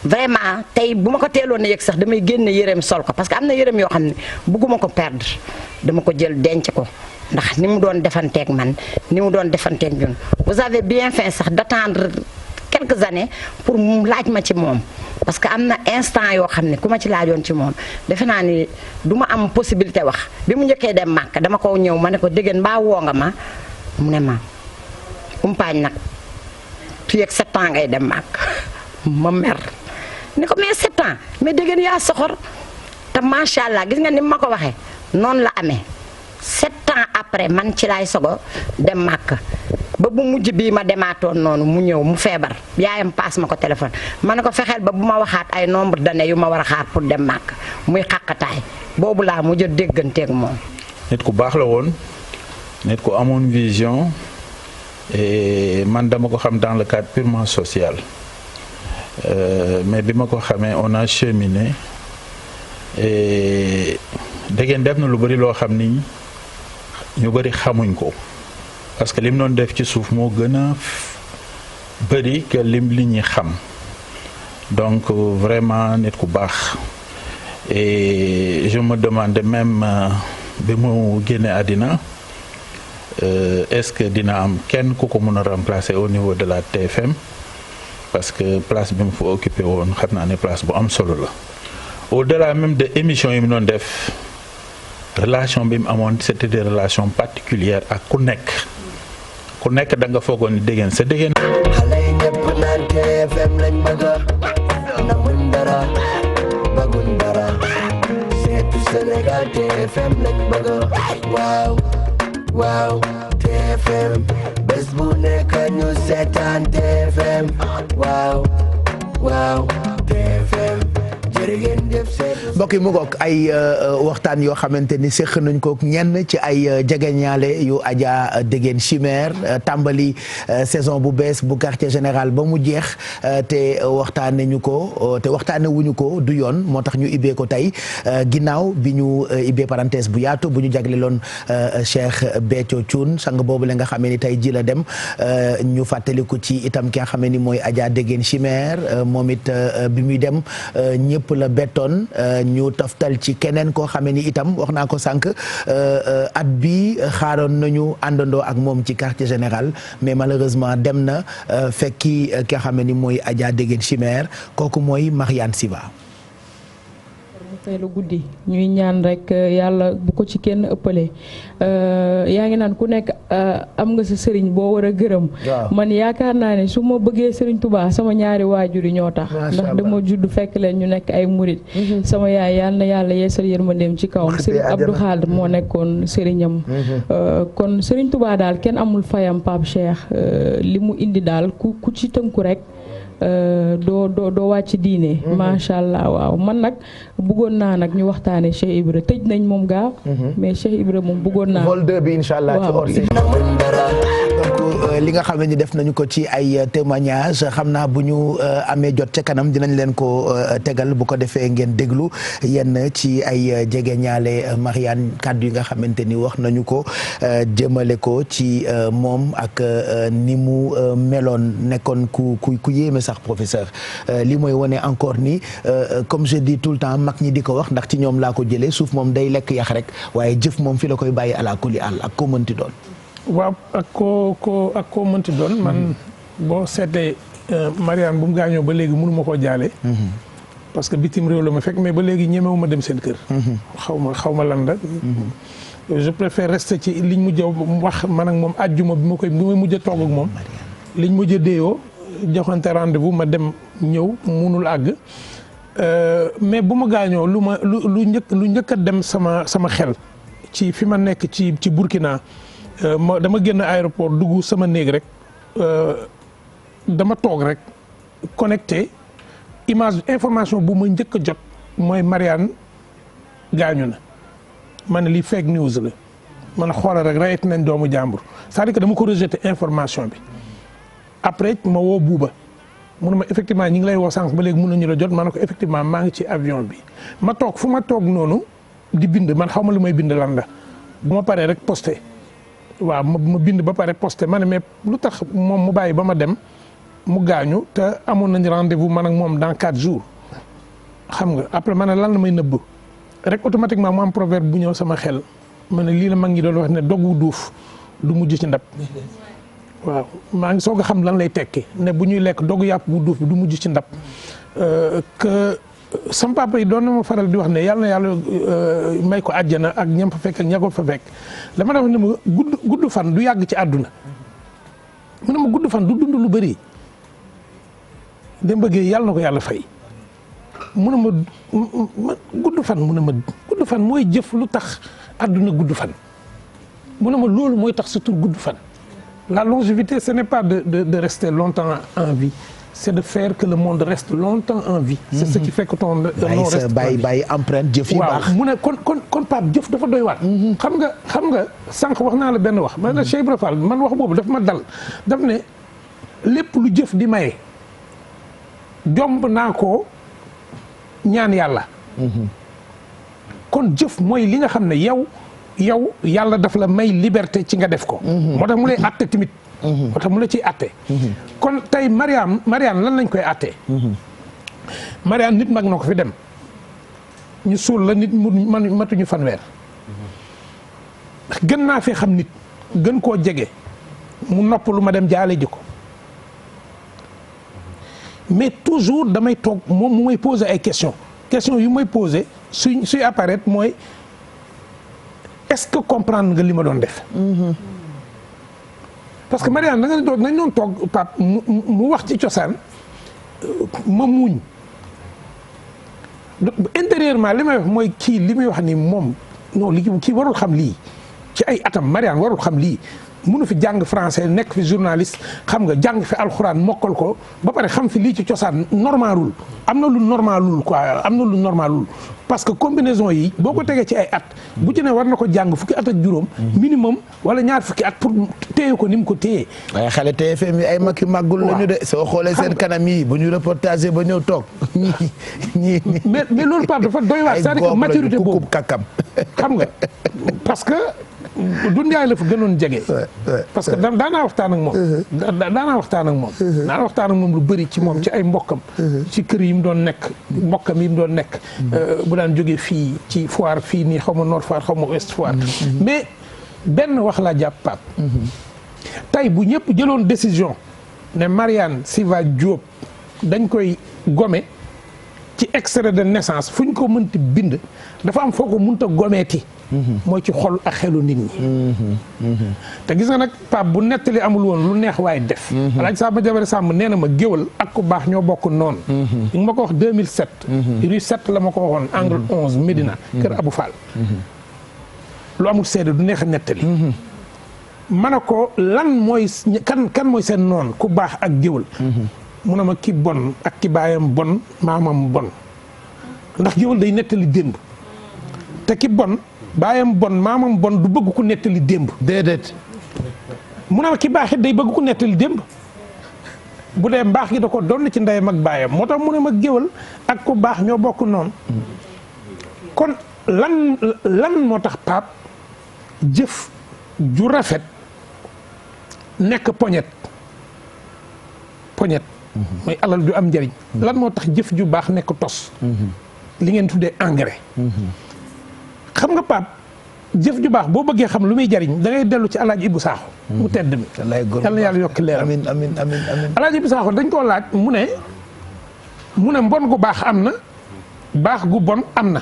P: vraiment tey bu ma ko teeloon a yëg sax damay génne yéreem sol ko parce que am na yéreem yoo xam ne bëgguma ko perdre dama ko jël denc ko ndax ni mu doon defanteeg man ni mu doon defanteeg ñun. vous avez bien fait sax d'attendre quelques années pour mu laaj ma ci moom parce que am na instant yoo xam ne ku ma ci laajoon ci moom defe naa ni du ma am possibilité wax bi mu njëkkee dem màkk dama ko ñëw ma ne ko dégg mbaa woo nga ma mu ne ma umpaañ nag fii ak 7 ans ngay dem màkk ma mer. ni ko mais 7 ans mais dégg yaa soxor te macha allah gis nga ni ma ko waxee noonu la amee 7 ans après man ci laay sogo dem màkk ba bu mujj bii ma demaatoon noonu mu ñëw mu feebar yaayam paas ma ko téléphone ma ne ko fexeel ba bu ma waxaat ay nombre d'années yu ma war a xaar pour dem màkk muy xàqataay boobu laa mujj a dégganteeg moom.
Q: nit ku baax la woon nit ku amoon vision et man dama ko xam dans le cadre purement social. Mais bi ma ko xamee on a cheminé et dégg def na lu bari loo xam ni ñu bari xamuñ ko parce que lim doon def ci suuf moo gën a bari que li ñuy xam donc vraiment nit ku baax et je me demande même bi mu génne àddina est-ce que dina am kenn ku ko mën a remplacer au niveau de la TFM. parce que place bi mu fa occupé woon xam naa ne place bu am solo la au-delà même de émission yi mu doon def relation bi mu amoon c'était des relations particulières ak ku nekk da nga foogoon ni déggeen sa déggeen.
R: xale yi ñëpp naan TFM lañ bëgg namuñ dara bëgguñ dara seetu Sénégal TFM lañ bëgg waaw TFM bés bu nekk ñu seetaan TFM waaw waaw TFM jërë ngeen jëf
B: mbokk yi mu ngoog ay waxtaan yoo xamante ni séq nañ ko ñenn ci ay jegeñaale yu Adja Déguène Chimère tàmbali saison bu bees bu quartier général ba mu jeex te waxtaane wuñu ko du yoon moo tax ñu ibbee ko tey ginnaaw bi ñu ibbee parenthèse bu yaatu bu ñu jagleloon Cheikh Béthio Thioune sang boobu la nga xamee ni tey ji la dem ñu fàttaliku ci itam ki nga xamee ni mooy Adja Déguène Chimère moom it bi muy dem ñëpp la bettoon ñu toftal ci keneen koo xamee ni itam wax naa ko sànq at bi xaaroon nañu àndandoo ak moom ci quartier général mais malheureusement dem na fekki ki nga xamee ni mooy Adja Déguène Chimère kooku mooy Mariane Siva.
M: tey la guddi ñuy ñaan rek yàlla bu ko ci kenn ëppalee yaa ngi naan ku nekk am nga sa sëriñ boo war a gërëm man yaakaar naa ne su ma bëggee sëriñ Touba sama ñaari waajur yi ñoo tax ndax dama judd fekk leen ñu nekk ay murit sama yaay yal na yàlla yeesal yërmandeem ci kawam sëriñ Abdou Khadre moo nekkoon sëriñam kon sëriñ Touba daal kenn amul fayam Pape Cheikh li mu indi daal ku ci tënku rek doo wàcc diine macha allah waaw man nag bëggoon naa nag ñu waxtaane Cheikh Ibra tëj nañ moom gaaw mais Cheikh Ibra moom bëggoon naa
B: vol 2 bi incha allah ci hors donc li nga xam ne ni def nañu ko ci ay témoignage xam naa bu ñu amee jot ca kanam dinañ leen ko tegal bu ko defee ngeen déglu yenn ci ay jegeñaale Mariane kàddu yi nga xamante ni wax nañu ko jëmale ko ci moom ak ni mu meloon nekkoon ku yéeme sax professeur li mooy wane encore ni comme je dis tout le temps mag ñi di ko wax ndax ci ñoom laa ko jëlee suuf moom day lekk yax rek waaye jëf moom fi la koy bàyyi ala kulli àll ak koo mënti doon.
F: waaw ak koo mënti doon man boo seetee Mariane bu mu gaañoo ba léegi mënu ma koo jaale. parce que bitim réew la ma fekk mais ba léegi ñemewu ma dem seen kër. xaw ma lan la. je préfère rester ci liñ mujj wax man ak moom àjjuma bi ma mujj a toog ak moom. liñ mujj a déeyoo joxante rendez-vous ma dem ñëw munul àgg mais bu ma gaañoo lu njëkk a dem sama xel ci fi ma nekk ci Burkina dama génn aéroport dugg sama néeg rek dama toog rek connecté information bu ma njëkk a jot mooy Mariane gaañu na ma ne lii fake news la man xoolal rek rayet nañ doomu jàmbur c'est-à-dire que dama ko rejeté information bi. après ma woo buuba mu ne ma effectivement ñi ngi lay woo sànq ba léegi mën nañu la jot ma ne ko effectivement maa ngi ci avion bi ma toog fu ma toog noonu di bind man xaw ma lu may bind lan la bu ma paree rek posté waaw ma bind ba pare posté ma ne mais lu tax moom mu bàyyi ba ma dem mu gaañu te amoon nañu rendez-vous man ak moom dans 4 jours xam nga après ma ne lan la may nëbb rek automatiquement mu am proverbe bu ñëw sama xel ma ne lii la mag ñi doon wax ne dog wu duuf du mujj ci ndab. waaw maa ngi soog a xam lan lay tekki ne bu ñuy lekk dogu yàpp bu duuf bi du mujj ci ndab que sama papa yi doon na ma faral di wax ne yàlla may ko àjjana ak ñam fa fekk ak ña ko fa fekk dama def ne ma gudd fan du yàgg ci àdduna mu ne ma gudd fan du dund lu bëri dem bëggee yàlla na ko yàlla fay mu ne ma gudd fan mu ne ma gudd fan mooy jëf lu tax àdduna gudd fan mu ne ma loolu mooy tax sa tur gudd fan. La longévité, ce n'est pas de rester longtemps en vie, c'est de faire que le monde reste longtemps en vie. C'est ce qui fait que ton nom reste
B: bàyyi empreinte jëf yi baax.
F: waaw mu ne kon Pape jëf dafa doy waar. xam nga sànq wax naa la benn wax. man la Cheikh Ibra Fall man wax boobu daf ma dal daf ne lépp lu jëf di maye jomb naa ko ñaan yàlla. kon jëf mooy li nga xam ne yow yàlla daf la may liberté ci nga def ko. moo tax mu lay àtte tamit. moo tax mu la ciy àtte. kon tey Mariane lan lañ koy àtte. Mariane nit mag na ko fi dem ñu suul la nit matuñu fanweer. gën naa fi xam nit gën koo jege mu nopp lu ma dem jaale ji ko mais toujours damay toog moom mu may poser ay questions yu may poser suy apparaître mooy. Est-ce que comprendre nga li ma doon def. parce que Mariane da nga nañ doon toog Pape mu wax ci cosaan ma muuñ intérieurement li may wax mooy kii li muy wax ni moom non li kii warul xam lii ci ay atam Mariane warul xam lii mënu fi jàng français nekk fi journaliste xam nga jàng fi alxuraan mokkal ko ba pare xam fi lii ci cosaan normalul am na lu normalul quoi am na lu normalul parce que combinaison yi boo ko tegee ci ay at bu ci ne war na ko jàng fukki at ak juróom minimum wala ñaar fukki at pour téye ko ni mu ko téye.
B: waaye xale TFM yi ay mag yu màggul lañu de soo xoolee seen kanam yi bu ñu reportage ba ñëw toog
F: mais loolu par dafa doy waar c'est-à-dire que maturité boobu
B: kakam
F: xam nga parce que dundaay la fa gënoon jege. parce que daanaa waxtaan ak moom. daanaa waxtaan ak moom. daanaa waxtaan ak moom lu bëri ci moom ci ay mbokkam. ci kër yi mu doon nekk mbokkam yi mu doon nekk. bu daan jógee fii ci foire fii nii xaw ma Nord Foire xaw ma Ouest Foire. mais benn wax laa jàpp Pape. tey bu ñëpp jëloon décision ne Mariane Siva Diop dañ koy gome ci extrait de naissance fu ñu ko mënti bind dafa am foo ko mënta gomeeti. mooy ci xol ak xelu nit ñi. te gis nga nag Pape bu nettali amul woon lu neex waaye def. Alaaji Samba Jabare Samb nee na ma géwal ak ku baax ñoo bokk noonu. ñu ngi ma ko wax 2007. rue 7 la ma ko waxoon angle 11 Médina. kër Abou Fall. lu amul seede du neex a nettali. ma ne ko lan mooy kan mooy seen noonu ku baax ak géwal. mu ne ma ki bon ak ki baayam bon maamam bon ndax géwal day nettali démb te ki bon. baayam bon maamam bon du bëgg ku nettali démb.
B: déedéet.
F: mu ne ma ki baax it day bëgg ku nettali démb bu dee mbaax gi da ko doon ci ndeyam ak baayam moo tax mu ne ma géwal ak ku baax ñoo bokk noonu. kon lan moo tax Pape jëf ju rafet nekk poñet mooy alal ju am njëriñ. lan moo tax jëf ju baax nekk tos. li ngeen tuddee engrais. xam nga Pape jëf ju baax boo bëggee xam lu muy jariñ da ngay dellu ci Alaaji Ibu Saaxo mu tedd mi yal na yàlla yokk leeram
B: amiin amiin amiin amiin
F: Alaaji Ibu Saaxo dañ koo laaj mu ne mbon gu baax am na baax gu bon am na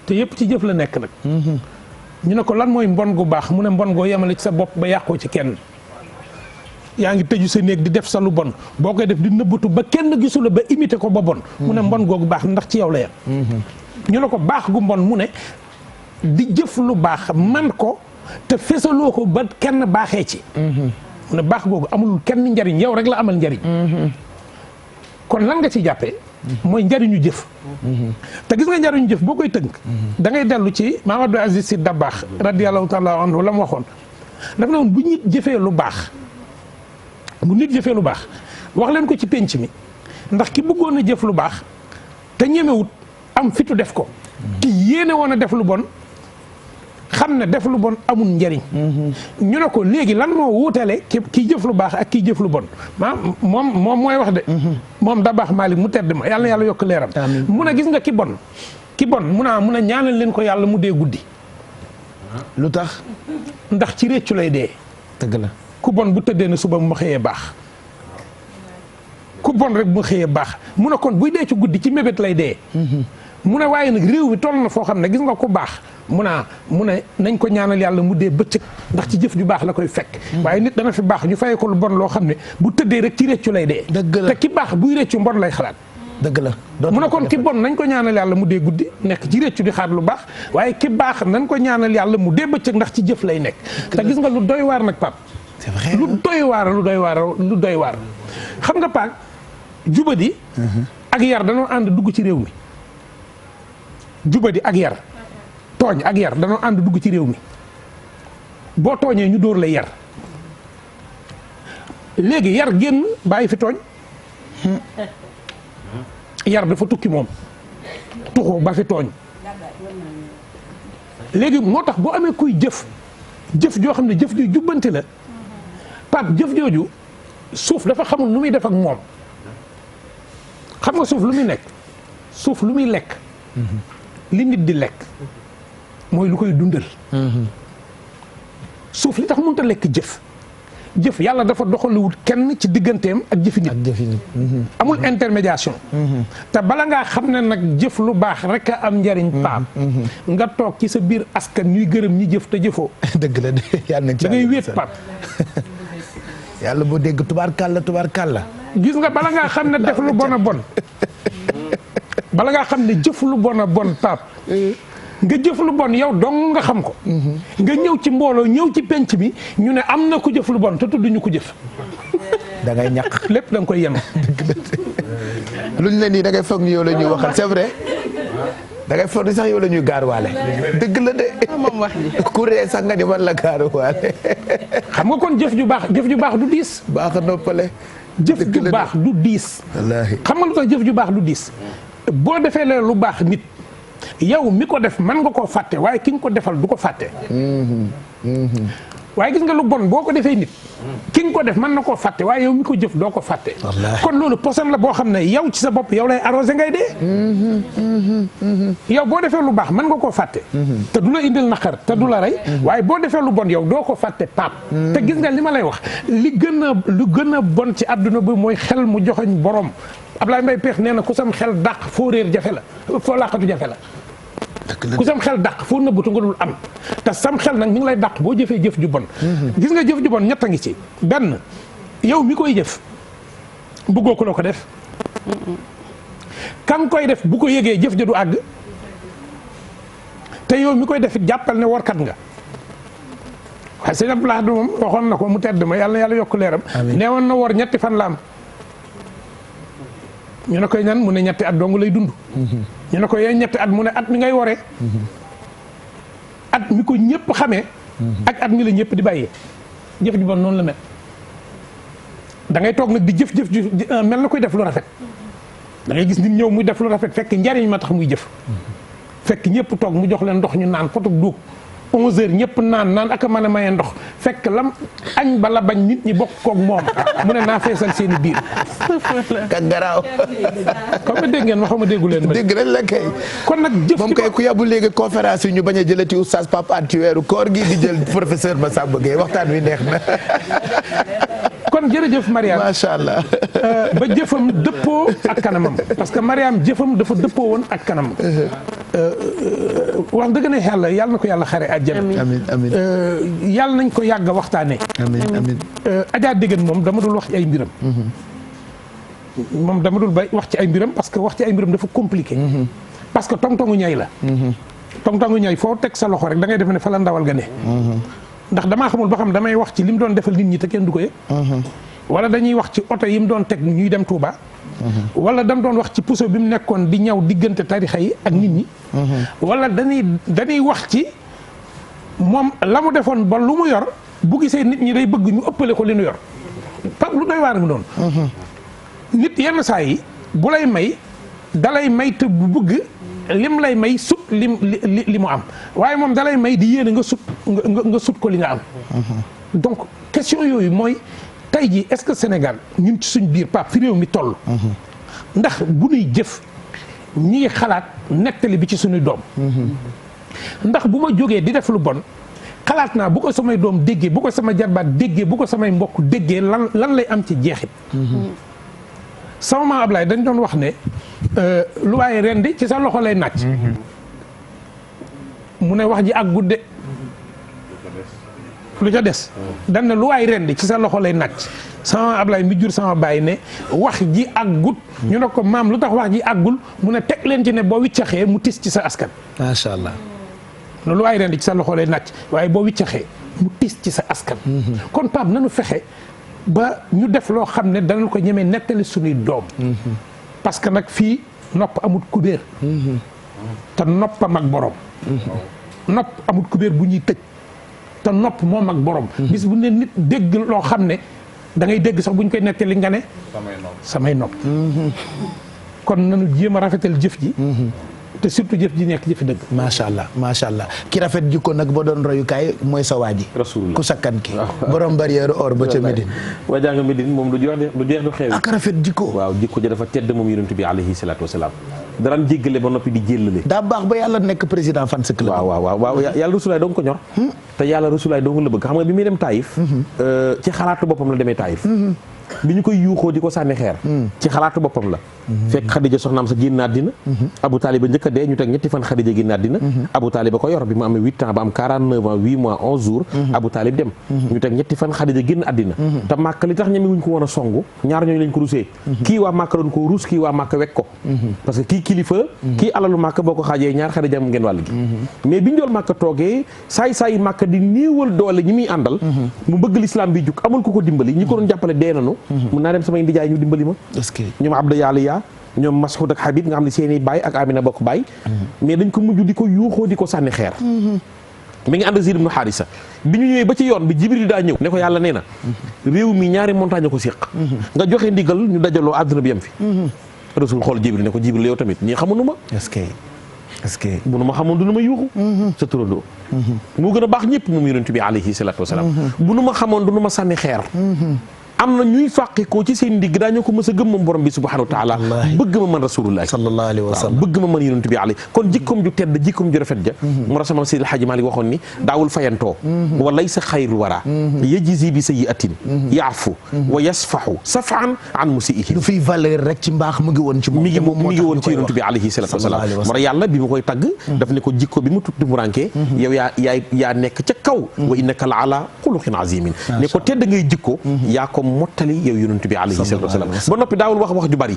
F: te yëpp ci jëf la nekk nag ñu ne ko lan mooy mbon gu baax mu ne mbon goo yemale ci sa bopp ba yàqoo ci kenn yaa ngi tëju sa néeg di def sa lu bon boo koy def di nëbbatu ba kenn gisula ba imité ko ba bon mu ne mbon googu baax ndax ci yow la yem ñu ne ko baax gu mbon mu ne di jëf lu baax man ko te fesaloo ko ba kenn baaxee ci mu ne baax googu amul kenn njariñ yow rek la amal njariñ kon lan nga ci jàppee mooy njariñu jëf te gis nga njariñu jëf boo koy tënk da ngay dellu ci Maam Abdou Aziz Sy Dabakh radiyallahu taala anhu la mu waxoon daf na woon bu nit jëfee lu baax wax leen ko ci pénc mi ndax ki bëggoon a jëf lu baax te ñemewut am fitu def ko ki yéene woon a def lu bon xam ne def lu bon amul njariñ ñu ne ko léegi lan moo wuutale kii jëf lu baax ak kii jëf lu bon moom mooy wax de moom Dabakh Malick mu tedd ma yàlla na yàlla yokk leeram mun a gis nga ki bon mun a ñaanal leen ko yàlla mu dee guddi
B: lu tax
F: ndax ci réccu lay dee
B: dëgg la
F: ku bon bu tëddee na suba mu ma xëyee baax ku bon rek bu ma xëyee baax mu ne kon buy dee ci guddi ci mébét lay dee mu ne waaye nag réew mi toll na foo xam ne gis nga ku baax mu ne nañ ko ñaanal yàlla mu dee bëccëg ndax ci jëf ju baax la koy fekk waaye nit dana fi baax ñu fayee ko lu bon loo xam ne bu tëddee rek ci réccu lay dee te ki baax buy réccu mbon lay xalaat
B: dëgg la
F: mu ne kon ki bon nañ ko ñaanal yàlla mu dee guddi nekk ci réccu di xaar lu baax waaye ki baax nañ ko ñaanal yàlla mu dee bëccëg ndax ci jëf lay nekk te gis nga lu doy waar nag Pape
B: c'est vrai
F: lu doy waar xam nga Pape jubadi ak yar dañoo ànd dugg ci réew mi jubadi ak yar tooñ ak yar dañoo ànd dugg ci réew mi boo tooñee ñu dóor lay yar léegi yar génn bàyyi fi tooñ yar dafa tukki moom tuxu ba fi tooñ léegi moo tax boo amee kuy jëf joo xam ne jëf ju jubbante la Pape jëf jooju suuf dafa xamul lu muy def ak moom xam nga suuf lu muy nekk suuf lu muy lekk li nit di lekk mooy lu koy dundal suuf li tax mënut a lekk jëf yàlla dafa doxalewut kenn ci digganteem ak jëfi nit amul intermédiation te bala ngaa xam ne nag jëf lu baax rek a am njariñ Pape nga toog ci sa biir askan ñuy gërëm ñi jëf te jëfoo
B: dëgg la yàlla nañ ci
F: da ngay wéet Pape
B: yàlla boo dégg tubaarkàlla
F: gis nga bala ngaa xam ne def lu bon a bon bala ngaa xam ne jëf lu bon a bon Pape nga jëf lu bon yow dong nga xam ko. nga ñëw ci mbooloo ñëw ci penc mi ñu ne am na ku jëf lu bon te tudduñu ko jëf.
B: da ngay ñàkk
F: lépp da nga koy yem.
B: luñ la nii da ngay foog ni yow la ñuy waxal c'est vrai. da ngay foog ni sax yow la ñuy gaaruwaale. dëgg la de.
L: moom wax ji.
B: ku ree sax nga ni man la gaaruwaale.
F: xam nga kon jëf ju baax du diis.
B: baax a noppale.
F: jëf ju baax du diis.
B: wallaahi
F: xam nga lu tax jëf ju baax du diis. boo defee leen lu baax nit yow mi ko def mën nga koo fàtte waaye ki nga ko defal du ko fàtte. waaye gis nga lu bon boo ko defee nit ki nga ko def mën na koo fàtte waaye yow mi ko jëf doo ko fàtte. kon loolu poson la boo xam ne yow ci sa bopp yow lay arrosé ngay dee. yow boo defee lu baax mën nga koo fàtte. te du la indil naqar te du la rey. waaye boo defee lu bon yow doo ko fàtte paap. te gis nga li ma lay wax lu gën a bon ci àdduna bi mooy xel mu joxoñ borom Ablaye Mbaye Peex nee na ku sam xel dàq foo réer jafe la foo làqatu jafe la. ku sam xel dàq foo nëbbatu nga dul am te sam xel nag mi ngi lay dàq boo jëfee jëf ju bon. gis nga jëf ju bon ñett a ngi ci benn yow mi koy jëf bëggoo ko la ko def. kan koy def bu ko yëgee jëf ja du àgg te yow mi koy def jàppal ne warkat nga. waaye sëñ Abdoulaye moom waxoon na ko mu tedd ma yàlla yàlla yokk leeram. nee woon na war ñetti fan la am. ñu ne koy ñan mu ne ñetti at dong lay dund. ñu ne ko yee ñetti at mu ne at mi ngay woree. at mi ko ñëpp xamee. ak at mi la ñëpp di bàyyee. jëf ju bon noonu la mel. da ngay toog nag di jëf ju mel na koy def lu rafet. da ngay gis nit ñëw muy def lu rafet fekk njariñ ma tax muy jëf. fekk ñëpp toog mu jox leen ndox ñu naan potu duub 11h ñëpp naan ak a mën a maye ndox fekk lam añ bala bañ nit ñi bokk koog moom mu ne naa feesal seen i biir.
B: ka garaaw.
F: comme que dégg ngeen ma xam ma déggu leen.
B: dégg nañ la kay.
F: kon nag jëf
B: moom kay ku yàbbu léegi conférence yi ñu bañ a jëlati oustaz Pape Hann ci weeru koor gi di jël professeur Massamba Gueye waxtaan wi neex na.
F: kon jërëjëf Mariam
B: macha allah.
F: ba jëfam dëppoo ak kanamam parce que Mariam jëfam dafa dëppoo woon ak kanam. wax dëgg ne yàlla na ko yàlla xare àjjana.
B: amiin amiin
F: yàlla nañ ko yàgg a waxtaanee.
B: amiin amiin.
F: Adja Dégène moom dama dul wax ci ay mbiram. moom dama dul bay wax ci ay mbiram parce que wax ci ay mbiram dafa compliqué. parce que tong-tongu ñay la. tong-tongu ñay foo teg sa loxo rek da ngay def ne fa la ndawal ga ne. ndax damaa xamul ba xam damay wax ci li mu doon defal nit ñi te kenn du ko yëg. wala dañuy wax ci oto yi mu doon teg ñuy dem Touba. wala dam doon wax ci puso bi mu nekkoon di ñaw diggante tarixa yi ak nit ñi. wala dañuy wax ci moom la mu defoon ba lu mu yor bu gisee nit ñi day bëgg ñu ëppale ko li nu yor pa lu doy waar mu doon. nit yenn saa yi bu lay may dalay may te bu bëgg lim lay may sut li mu am waaye moom dalay may di yéene nga sut ko li nga am. donc question yooyu mooy tey jii est-ce que Sénégal ñun ci suñ biir Pape fi réew mi toll. ndax bu nuy jëf ñi ngi xalaat nettali bi ci suñuy doom. ndax bu ma jógee di def lu bon xalaat naa bu ko samay doom déggee bu ko sama jarbaat déggee bu ko samay mbokk déggee lan lay am ci jeexit. sama maam Ablaye dañ doon wax ne lu waaye rendi ci sa loxo lay nàcc. mu ne wax ji ak gudde lu ca des dañ ne lu waay rendi ci sa loxo lay nàcc sama Ablaye mi jur sama baay ne wax ji àggut ñu ne ko maam lu tax wax ji àggul mu ne teg leen ci ne boo wiccaxee mu tis ci sa askan.
B: macha allah.
F: lu waay rendi ci sa loxo lay nàcc waaye boo wiccaxee mu tis ci sa askan. kon Pape nanu fexe ba ñu def loo xam ne danañ ko ñemee nettali suñuy doom. parce que nag fii nopp amut kubéer. te noppam ak borom. nopp amut kubéer bu ñuy tëj. te nopp moom ak borom. bis bu ne nit dégg loo xam ne da ngay dégg sax bu ñu koy nettali nga ne. samay nopp. kon nañu jéem a rafetal jëf ji. te surtout jëf ji nekk jëfi dëgg.
B: macha allah macha allah ki rafet jikko nag ba doon royukaay mooy sa waa ji.
D: rasulullah
B: ku sakkan ki. borom barrière or ba ca Médine.
D: waa jàng Médine moom du jeex du xew.
B: ak rafet jikko.
D: waaw jikko ja dafa tedd moom yonent bi alayhi salaatu wasalaam. daraan jéggale ba noppi di jéllale.
B: daa baax ba yàlla nekk président fan sa club.
D: waaw yàlla rasulaay dong ko ñor. te yàlla rasulaay dong la bëgg xam nga bi muy dem Taïf. ci xalaatu boppam la demee Taïf. bi ñu koy yuuxoo di ko sànni xeer ci xalaatu boppam la fekk Xadija soxnaam sa génn àddina Abu Talib ba njëkk a dee ñu teg ñetti fan Xadija génn àddina Abu Talib ba ko yor bi mu amee 8 ans ba am 49 ans 8 mois 11 jours Abu Talib dem ñu teg ñetti fan Xadija génn àddina te Màkka li tax ñeme wuñ ko woon a songu ñaar ñooñu lañ ko rusee kii waa Màkka doon ko rus kii waa Màkka wekk ko parce que kii kilifa kii alalu Màkka boo ko xaajee ñaar Xadija am ngeen wàll gi mais bi njool Màkka toogee saay Màkka di néewal doole ñi muy àndal mu bëgg l'islam bi jug amul ku ko dimbali ñi ko doon jàppale dee nanu mun naa dem samay ndijaay ñu dimbali ma ñoom Abda Yaliya ñoom Mas'ud ak Habib nga xam ne seeni baay ak Amina bokk baay mais dañ ko mujj di ko yuuxoo di ko sànni xeer mi ngi ànd Zayd ibn Haarisa bi ñu ñëwee ba ci yoon bi Jibril daa ñëw ne ko yàlla nee na réew mi ñaari montagne ko séq nga joxe ndigal ñu dajaloo àdduna bi yem fi Rasul xool Jibril ne ko Jibril yow tamit ñii xamuñu ma est-ce que bu nu ma xamoon du nu ma yuuxu sa turandoo moo gën a baax ñëpp moom yonent bi alayhi salaatu wasalaam bu nu ma xamoon du nu ma sànni xeer am na ñuy fàqi ko ci seen ndigg daañu ko mës a gëm moom borom bi subhanahu wa taala bëgg ma man rasulullah sallallahu alayhi wa sallam bëgg ma man yonent bi alayhi kon jikkoom ju tedd jikkoom ju rafet ja mu rasamam Seydi El Hadji Malick waxoon ni daawul fayantoo wa laysa xayrul wara yajzi bi sayyi'atin ya'fu wa yasfahu saf'an an musiihi
B: du fi valeur rek ci mbaax mu ngi woon ci moom
D: mi ngi woon ci yonent bi alayhi salatu wasalam moo tax yàlla bi mu koy tagg daf ne ko jikko bi mu tudd mu ranke yow yaa nekk ca kaw wa innaka la ala xuluqin azimin ne ko tedd ngay jikko yaa ko mottali yow yonent bi alayhi salatu wasalam ba noppi daawul wax ju bari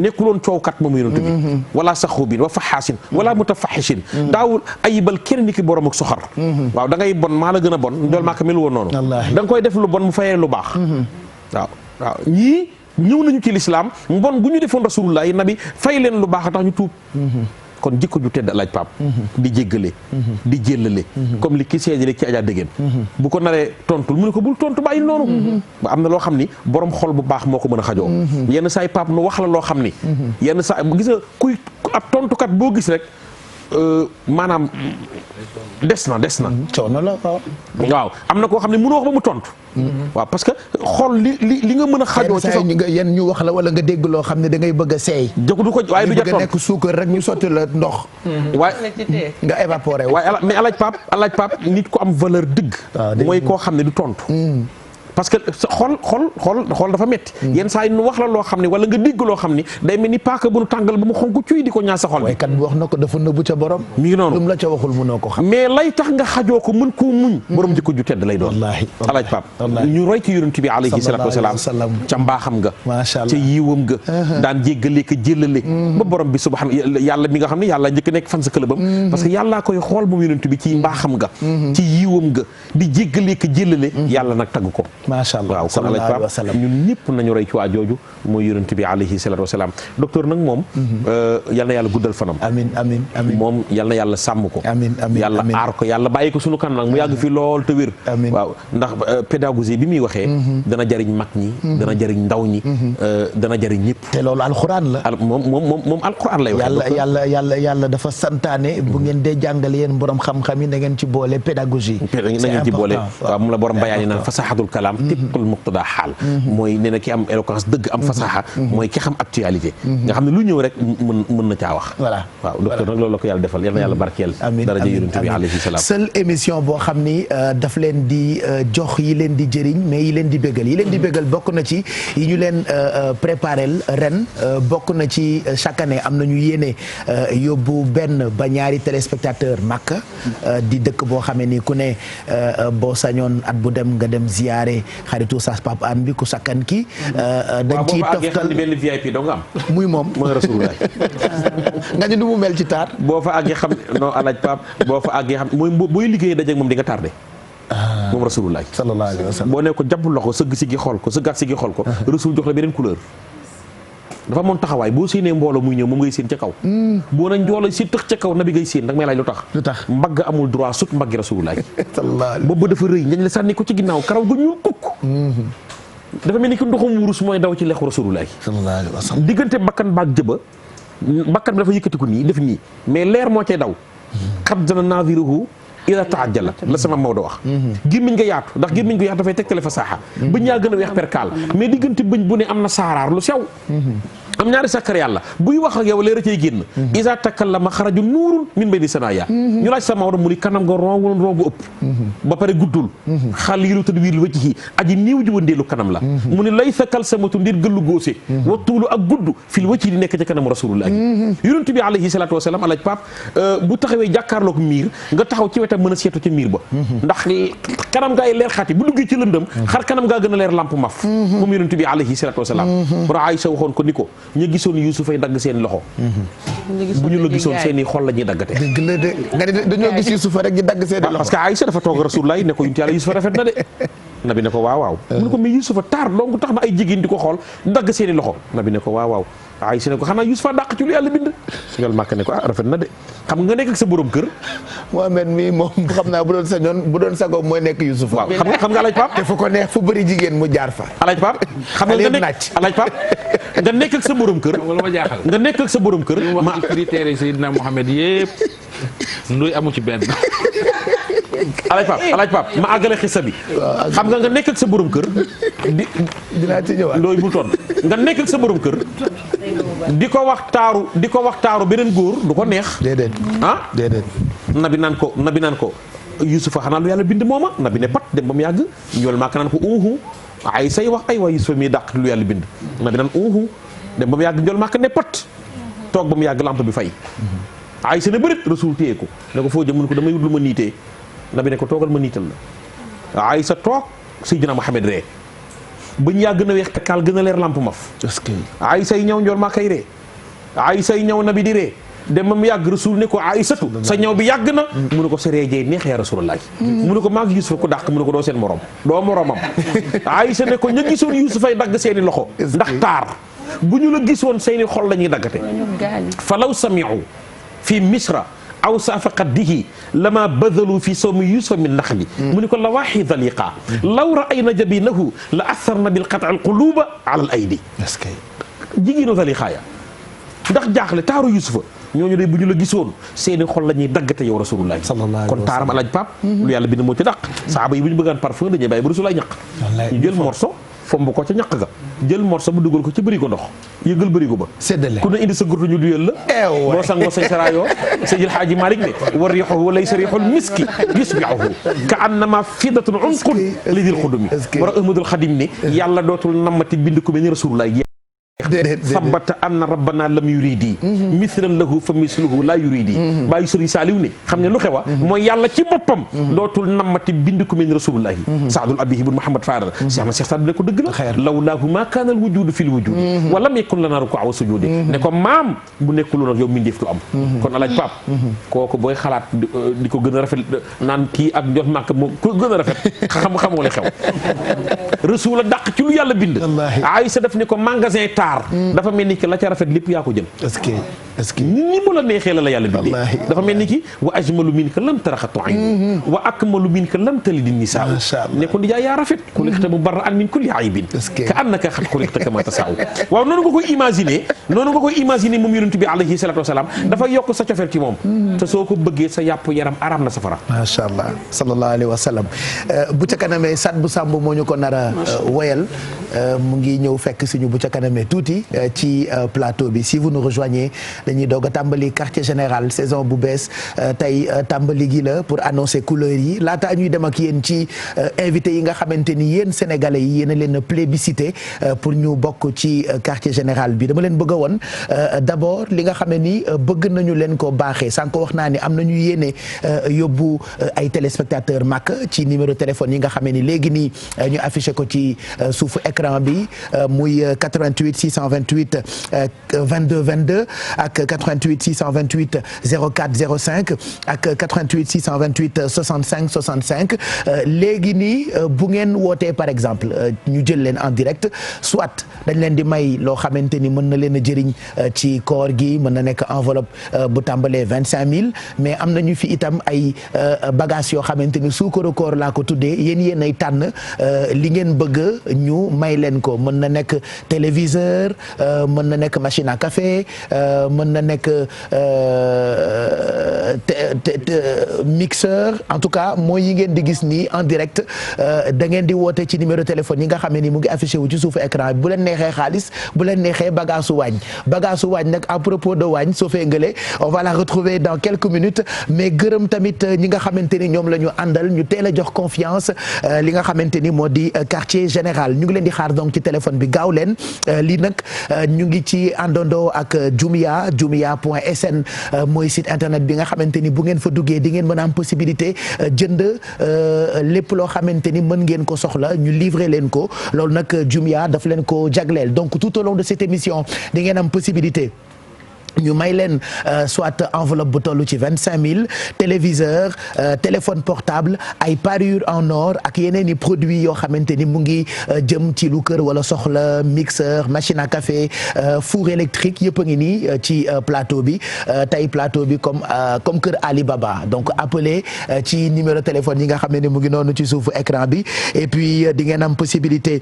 D: nekkuloon coowkat moom yonent bi wala saxubin wa faxaasin wala mutafaxishin daawul ayibal kenn ni ki borom ak soxar waaw da ngay bon maa la gën a bon ndool maaka mel woon noonu da nga koy def lu bon mu fayee lu baax waaw ñii ñëw nañu ci lislaam mbon gu ñu defoon rasulullah yi nabi fay leen lu baax a tax ñu tuub kon jikko ju tedd laaj Pape di jéggale di jéllale comme li ki seedile ci ajaa dëggeen bu ko naree tontul mu ne ko bul tontu bàyyi noonu ba am na loo xam ni borom xol bu baax moo ko mën a xajoo yenn saay Pape nu wax la loo xam ni yenn saa gis nga kuy ab tontukat boo gis rek maanaam des na
B: coono la
D: waaw am na koo xam ne mënoo wax ba mu tontu waaw parce que xool li nga mën a xajoo ci sa
B: yenn ñu wax la wala nga dégg loo xam ne da ngay bëgg a seey
D: jóg du ko waaye du jot
B: nekk suukar rek ñu sotti la ndox
D: waaye
B: nga évaporé
D: waaye mais alaaj Pape nit ko am valeur dëgg mooy koo xam ne du tontu parce que xool dafa metti yenn saa yi nu wax la loo xam ne wala nga dégg loo xam ni day mel ni paaka bu nu tàngal ba mu xonk cuy di ko ñaar sa xol bi
B: kat bi wax na ko dafa nëbbu ca borom
D: mi ngi noonu
B: lu mu la ca waxul mënoo ko xam
D: mais lay tax nga xajoo ko mën koo muñ borom jikko ju tedd lay doon wallaahi alaaj Pape ñu roy ci yonent bi alayhi salaatu wasalaam ca mbaaxam nga ca yiiwam nga daan jéggale ka jéllale ba borom bi subhaana yàlla mi nga xam ne yàlla njëkk nekk fan sa këlëbam parce que yàllaa koy xool moom yonent bi ci mbaaxam nga ci yiiwam nga di jéggale ka jéllale yàlla nag tagg ko
B: macha allah
D: waaw kon alaaj Pape ñun ñëpp nañu roy ci waa jooju mooy yonent bi alayhi salaatu wasalaam docteur nag moom yal na yàlla guddal fanam
B: amiin
D: moom yal na yàlla sàmm ko
B: amiin
D: yàlla aar ko yàlla bàyyi ko sunu kanam nag mu yàgg fi lool te wér waaw ndax pédagogie bi muy waxee dana jariñ mag ñi dana jariñ ndaw ñi dana jariñ ñëpp
B: te loolu alxuraan la
D: moom alxuraan lay wax
B: yàlla dafa santaane bu ngeen dee jàngale yéen borom xam-xam yi da ngeen ci boole pédagogie
D: na ngeen ci boole waaw moom la borom bayaan yi naan fasaxatul kalaam tibqul muqtada xaal mooy nee na ki am éloquence dëgg am fasaxa mooy ki xam actualité nga xam ne lu ñëw rek mën na caa wax
B: voilà
D: waaw docteur nag loolu la ko yàlla defal yal na yàlla barkeel daraja yonent bi alayhi salaam
B: seule émission boo xam ni daf leen di jox yi leen di jëriñ mais yi leen di bégal bokk na ci yi ñu leen préparel ren bokk na ci chaque année am nañu yéene yóbbu benn ba ñaari téléspectateur Makka di dëkk boo xamee ni ku ne boo sañoon at bu dem nga dem ziyaare xaritu Oustaz Pape Hann bi ku sakkan ki dañ ciy toftal
D: benn VIP doo nga am
B: muy moom
D: mooy rasulullah
B: nga ñu nu mu mel ci taar
D: boo fa àggee xam non alaaj Pape boo fa àggee xam mooy booy liggéey dajeek moom di nga tardé moom rasulullah
B: sallallahu alayhi wa sallam
D: boo ne ko jàpp loxo sëgg si gi xool ko sëggaat si gi xool ko rasul jox la beneen couleur dafa moon taxawaay boo séenee mbooloo muy ñëw moom ngay séen ca kaw boo nañ njoolo si tëx ca kaw nabi ngay séen dag may laaj lu tax mbagg amul droit sut mbaggi rasulullah boobu dafa rëy dañ la sànni ko ci ginnaaw karaw ga ñuul kukk dafa mel ni ki ndoxum wurus mooy daw ci lexu rasulullah
B: sallallahu alayhi wa sallam
D: diggante bakkan baak jëba bakkan bi dafa yëkkatiku nii def nii mais leer moo cay daw xat dana naadiruhu ila taajala la sama Maodo wax gémmiñ nga yaatu ndax gémmiñ nga yaatu dafay tegtale fa saaxa bëñ yaa gën a weex perkaal mais diggante bëñ bu ne am na saaraar lu sew am ñaari sakkar yàlla buy wax ak yow leer a cay génn isa takallama xaraju nuurun min bayni sanaya ñu laaj sa Maodo mu ni kanam nga ron ron bu ëpp ba pare guddul xaliilu tadwiiril wajhi aji niiw ji wëndeelu kanam la mu ni laysa kalsamatu ndir gëllu góose wa tuulu ak gudd fil wajhi di nekk ca kanam rasulullah yonent bi alayhi salaatu wasalaam alaaj Pape bu taxawee jàkkaarloog miir nga taxaw ci wetam mën a seetu ca miir ba ndax kanam gaa yi leer xati bu duggee ci lëndëm xar kanam gaa gën a leer lamp maf moom yonent bi alayhi salaatu wasalaam ra Aysa waxoon ko ni ko ñu gisoon Yuusuf ay dagg seen loxo bu ñu la gisoon seen i xol la ñuy daggate
B: dëgg la de nga ne dañoo gis Yuusuf rek ñu dagg seen i loxo
D: parce que Aysa dafa toog Rasulullah ne ko yonent Yàlla Yuusuf rafet na de nabi ne ko waaw waaw mu ne ko mais Yuusufa taar donc tax na ay jigéen di ko xool dagg seen i loxo nabi ne ko waaw waaw Aysa ne ko xanaa Yuusufa dàq ci lu Yàlla bind ñol màkk ne ko rafet na de xam nga nekk ak sa borom kër
B: Mohamed mi moom xam naa bu doon sagoom mooy nekk Yuusuf
D: waaw xam nga alaaj Pape
B: te fu ko neex fu bëri jigéen mu jaar fa
D: alaaj Pape xam nga alaaj Pape nga nekk ak sa borom kër
G: wala ma jaaxal
D: nga nekk ak sa borom kër
G: wax ci critères yi Seydina Mohamed yëpp ndoy amu ci benn
D: alaaj Pape ma àggale xissa bi xam nga nekk ak sa borom kër
B: dinaa ci ñëwaat
D: ndooy bu toon nga nekk ak sa borom kër di ko wax taaru beneen góor du ko neex
B: déedéet déedéet
D: nabi naan ko Yuusufa xanaa lu Yàlla bind mooma nabi ne pat dem ba mu yàgg ñool maa ka naan ko ay say wax ay waa Yuusufa mi dàq lu Yàlla bind nabi naan dem ba mu yàgg ñool maa ka ne pat toog ba mu yàgg lampe bi fay ay sa ne bërit Rasul téye ko ne ko foo jëm mu ne ko damay wut lu ma niitee nabi ne ko toogal ma niital la ay sa toog Seydina Muhammad ree bañ yaa gën a weex kaal gën a leer lamp maf ay say ñëw njool maa kay ree ay say ñëw nabi di ree dem ba mu yàgg Rasul ne ko Aysatu sa ñëw bi yàgg na mu ne ko sa reejee neex yaa Rasulullah mu ne ko maa ngi Yuusufa ko dàq mu ne ko doo seen morom doo moromam Aysa ne ko ña gisoon Yuusufay dagg seeni loxo ndax taar bu ñu la gisoon seeni xol la ñuy daggate fa law sami'u fi misra aw saafaqaddihi lama badalu fi sawmi Yuusufa min naxli mu ni ko la waaxi daliqa law raayna jabinahu la atharna bil qat'i al quluba ala al aydi jigéenu daliqaaya ndax jaaxle taaru Yuusufa ñooñu de bu ñu la gisoon seeni xol la ñuy daggate yow Rasulullah kon taaram alaaj Pape lu Yàlla bind moo ci dàq saaba yi bu ñu bëggaan parfum dañuy bàyyi ba Rasulullah ñaq ñu jël morso fomb ko ca ñaq ga jël morso bu dugal ko ca bërigo ndox yëgal bërigo ba
B: séddale
D: ku ne indi sa gurtu ñu duyal la boo sangoo say saraayoo Seydil Haaji Malick ne wa riixuhu laysa riixul miski yusbi'uhu ka annama fidatun unqun li dil xudumi war a Ahmadul Xadim ne yàlla dootul nammati bind ko mel ni Rasulullah sabata anna rabbana lam yuridi misran lahu fa misluhu la yuridi bàyyi sëriñ Saaliw ne xam ne lu xewa mooy yàlla ci boppam dootul nammati bind ko mel ni rasulullahi saadul abihi bun Muhammad Faadal Cheikh Saadu ne ko dëgg la lawlaahu ma kaana al wujudu fi l wujudi wa lam yakun lana ruku'a wa sujudi ne ko maam bu nekkuloon ak yow mindeef du am kon alaaj Pape kooku booy xalaat di ko gën a rafet naan kii ak njot màkk moom ko gën a rafet xamoo li xew rasul a dàq ci lu yàlla bind Aysa daf ne ko magasin dafa mel ni ki la ca rafet lépp yaa ko jël est-ce que ni mu la neexee la yàlla bindee dafa mel ni ki wa ajmalu minka lam taraxatu ayni wa akmalu minka lam talidi nisaa ne ko ndijaay yaa rafet xuliqta mubarra'an min kulli aybin ka annaka xat xuliqta kama tasaa'u waaw noonu nga koy imaginer moom yonent bi alayhi salaatu wasalaam dafa yokk sa cofeel ci moom te soo ko bëggee sa yàpp yaram araam na safara
B: macha allah sallallahu alayhi wa sallam bu ca kanamee sat bu sàmb moo ñu ko nar a woyal mu ngi ñëw fekk suñu bu ca kanamee tuuti ci plateau bi si vous nous rejoignez dañuy doog a tàmbali quartier général saison bu bees tey tàmbali gi la pour annoncer couleurs yi laata ñuy dem ak yéen ci invité yi nga xamante ni yéen sénégalais yi yéen a leen plébiscité pour ñu bokk ci quartier général bi dama leen bëgg a woon d'abord li nga xam ne ni bëgg nañu leen ko baaxee sànq wax naa ni am nañu yéene yóbbu ay téléspectateurs màkk ci numéro téléphone yi nga xam ne ni léegi nii ñu affiché ko ci suufu écran bi muy 88 628 22 22 ak 88 628 04 05 ak 88 628 65 65 léegi nii bu ngeen wootee par exemple ñu jël leen en direct soit dañ leen di may loo xamante ni mën na leen a jëriñ ci koor gi mën na nekk enveloppe bu tàmbalee 25000 mais am nañu fi itam ay bagages yoo xamante ni suukaru koor laa ko tuddee yéen ay tànn li ngeen bëgg ñu may leen ko mën na nekk téléviseur téléviseur mën na nekk machine à café mën na nekk mixeur en tout cas mooy yi ngeen di gis nii en direct da ngeen di woote ci numéro téléphone yi nga xam ne ni mu ngi affiché wu ci suufu écran bi bu leen neexee xaalis bu leen neexee bagaasu waañ nag à propos de waañ Sofé Ngele on va la retrouver dans quelques minutes mais gërëm tamit ñi nga xamante ni ñoom la ñu àndal ñu teel a jox confiance li nga xamante ni moo di quartier général ñu ngi leen di xaar donc ci téléphone bi gaaw leen lii nag ñu ngi ci àndandoo ak jumia.sn mooy site internet bi nga xamante ni bu ngeen fa duggee di ngeen mën a am possibilité jënd lépp loo xamante ni mën ngeen ko soxla ñu livrer leen ko loolu nag Jumia daf leen ko jagleel donc tout au long de cette émission di ngeen am possibilité ñu may leen soit enveloppe bu toll ci 25000 téléviseur téléphone portable ay parure en or ak yeneen i produits yoo xamante ni mu ngi jëm ci lu kër wala soxla mixeur machine à café four électrique yëpp a ngi nii ci plateau bi tey plateau bi comme kër Alibaba donc appelé ci numéro téléphone yi nga xam ne mu ngi noonu ci suufu écran bi et puis di ngeen am possibilité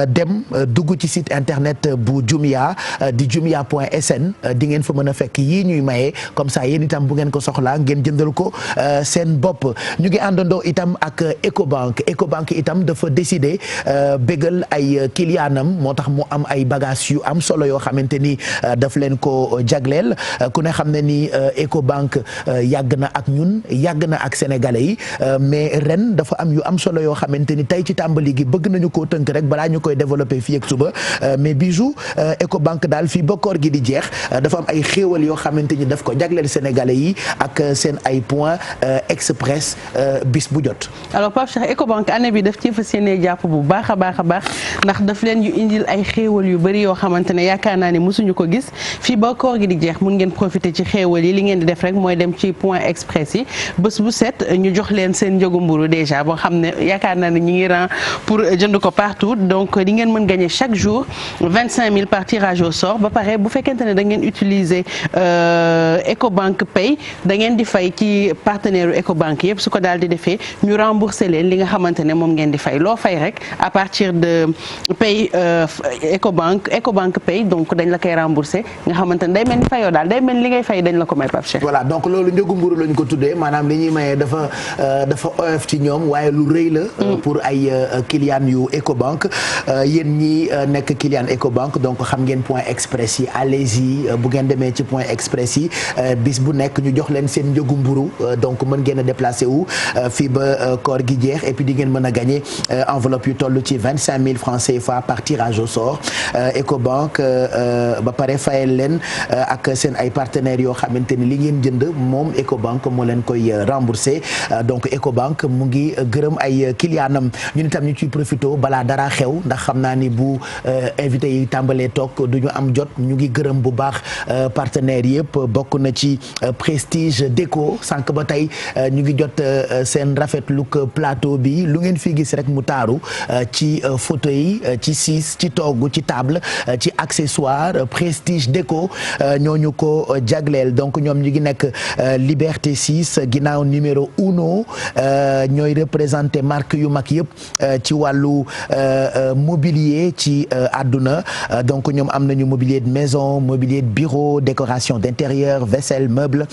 B: dem dugg ci site internet bu Jumia di jumia.sn di ngeen fa mën a fekk yii ñuy maye comme ça yéen itam bu ngeen ko soxlaa ngeen jëndal ko seen bopp ñu ngi àndandoo itam ak Ecobank itam dafa décider bégal ay kiliyaanam moo tax mu am ay bagages yu am solo yoo xamante ni daf leen ko jagleel ku ne xam ne ni Ecobank yàgg na ak ñun yàgg na ak sénégalais yi mais ren dafa am yu am solo yoo xamante ni tey ci tàmbali gi bëgg nañu koo tënk rek balaa ñu koy développer fii ak suba mais bijou Ecobank daal fii ba koor gi di jeex dafa am ay xéewal yoo xamante ni daf ko jagleel sénégalais yi ak seen ay points express bis bu jot.
L: alors Pape Cheikh Ecobank année bi daf ci fas yéene jàpp bu baax a baax ndax daf leen yu indil ay xéewal yu bëri yoo xamante ne yaakaar naa ne mosuñu ko gis fii ba koor gi di jeex mun ngeen profiter ci xéewal yi li ngeen di def rek mooy dem ci point express yi bés bu set ñu jox leen seen njëgu mburu déjà boo xam ne yaakaar naa ne ñu ngi ran pour jënd ko partout donc di ngeen mën gagner chaque jour 25000 par tirage au sort ba pare bu fekkente ne da ngeen utiliser Ecobank Pay da ngeen di fay ci partenaire Ecobank yëpp su ko daal di defee ñu rembourser leen li nga xamante ne moom ngeen di fay loo fay rek à partir de Pay Ecobank Pay donc dañ la koy rembourser nga xamante ne day mel ni fayoo daal day mel ni li ngay fay dañ la ko may Pape Cheikh.
B: voilà donc loolu njëgu mburu lañ ko tuddee maanaam li ñuy mayee dafa oyof ci ñoom waaye lu rëy la. pour ay clients yu Ecobank yéen ñi nekk client Ecobank donc xam ngeen point express yi allez-y bu ngeen demee ci point express yi bis bu nekk ñu jox leen seen njëgu mburu donc mën ngeen a déplacé wu fii ba koor gi jeex et puis di ngeen mën a gagné enveloppe yu toll ci 25000 francs CFA par tirage au sort Ecobank ba pare fayal leen ak seen ay partenaires yoo xamante ni li ngeen jënd moom Ecobank moo leen koy remboursé donc Ecobank mu ngi gërëm ay kiliyaanam ñun itam ñu ciy profité balaa dara xew ndax xam naa ni bu invité yi tàmbalee toog du ñu am jot ñu ngi gërëm bu baax partenaires yëpp bokk na ci Prestige Déco sànq ba tey ñu ngi jot seen rafetlu plateau bi lu ngeen fi gis rek mu taaru ci fauteuil ci siis ci togg ci table ci accessoire Prestige Déco ñooñu ko jagleel donc ñoom ñu ngi nekk Liberté 6 ginnaaw numéro 1 ñooy représenté marque yu mag yëpp ci wàllu mobilier ci àdduna donc ñoom am nañu mobilier de maison mobilier de bureau décoration d'intérieur vaisselle meuble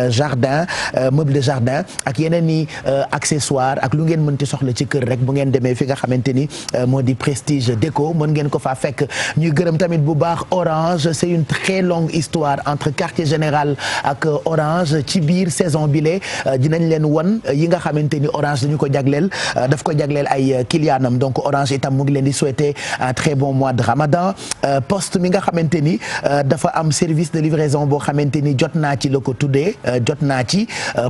B: jardin meuble de jardin ak yeneen i accessoire ak lu ngeen mënti soxla ci kër rek bu ngeen demee fi nga xamante ni moo di Prestige Déco mën ngeen ko faa fekk ñuy gërëm tamit bu baax Orange c'est une très longue histoire entre Quartier Général ak Orange ci biir saison bile dinañ leen won yi nga xamante ni Orange dañu ko jagleel daf ko jagleel ay kiliyaanam donc Orange itam mu ngi leen di souhaiter un très bon mois de Ramadan Poste mi nga xamante ni dafa am service de livraison boo xamante ni jot naa ci la ko tuddee jot naa ci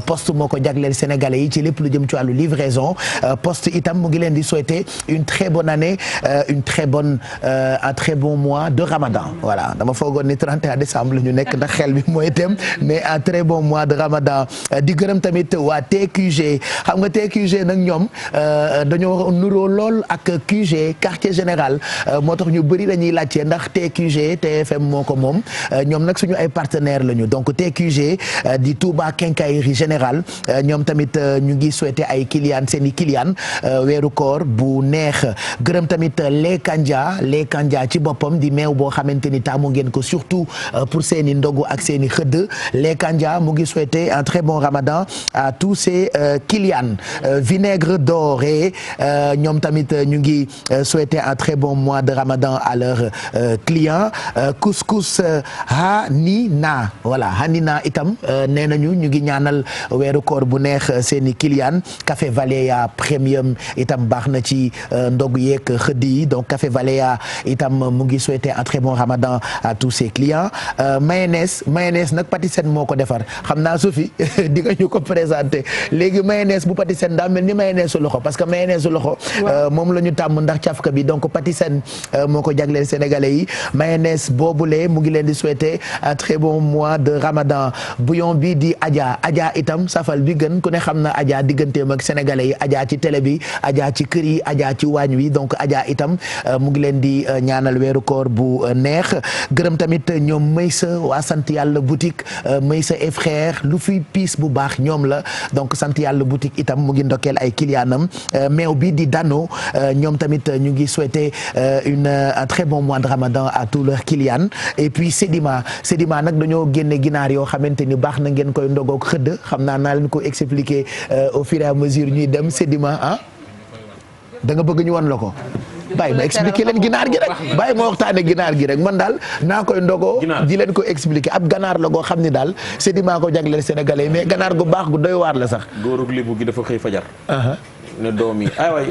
B: Poste moo ko jagleel sénégalais yi ci lépp lu jëm ci wàllu livraison Poste itam mu ngi leen di souhaiter une très bonne année un très bon mois de Ramadan voilà dama foogoon ni 31 décembre la ñu nekk ndax xel bi mooy tem mais un très bon mois de Ramadan di gërëm tamit waa TQG xam nga TQG nag ñoom dañoo nuroo lool ak QG quartier général moo tax ñu bëri dañuy laajte ndax TQG TFM moo ko moom ñoom ñoom nag suñu ay partenaires lañu donc TQG di Touba Quincaillerie Générale ñoom tamit ñu ngi souhaiter ay clients seeni clients weeru koor bu neex gërëm tamit lait Kandia ci boppam di meew boo xamante ni taamu ngeen ko surtout pour seeni ndogu ak seeni xëdd lait Kandia mu ngi souhaiter un très bon Ramadan à tous ses clients vinaigre doré ñoom tamit ñu ngi souhaiter un très bon mois de Ramadan à leurs clients couscous Hanina itam nee nañu ñu ngi ñaanal weeru koor bu neex seeni clients café Valéa premium itam baax na ci ndog yeeg xëdd yi donc café Valéa itam mu ngi souhaiter un très bon Ramadan à tous ses clients mayonnaise nag Patisen moo ko defar xam naa Sophie di nga ñu ko présenter léegi mayonnaise bu Patisen daa mel ni mayonnaise su loxo parce que mayonnaise su loxo moom la ñu tàmm ndax cafka bi donc Patisen moo ko jagleel sénégalais yi mayonnaise boobule mu ngi leen di souhaiter un très bon mois de Ramadan bouillon bi di Adja itam safal bi gën ku ne xam na Adja digganteem ak sénégalais yi Adja ci télé bi Adja ci kër yi Adja ci waañ wi donc Adja itam mu ngi leen di ñaanal weeru koor bu neex gërëm tamit ñoom Maysa waa sant yàlla boutique Maysa et frère lu fi piis bu baax ñoom la donc sant yàlla boutique itam mu ngi ndokkeel ay clientam meew bi di Dano ñoom tamit ñu ngi souhaiter un très bon mois de Ramadan à tous leurs clients et puis Sedima nag dañoo génne ginaar yoo xamante ni baax na ngeen koy ndogoog xëdd xam naa leen ko expliquer au fur et à mesure ñuy dem Sedima da nga bëgg ñu won la ko bàyyi ma expliquer leen ginaar gi rek bàyyi ma waxtaane ginaar gi rek man daal naa koy ndogoo di leen ko expliquer ab ganaar la goo xam ni daal Sedima ko jagleel sénégalais mais ganaar gu baax gu doy waar la sax
D: góorug libu gi dafa xëy fajar ne doom yi ay waay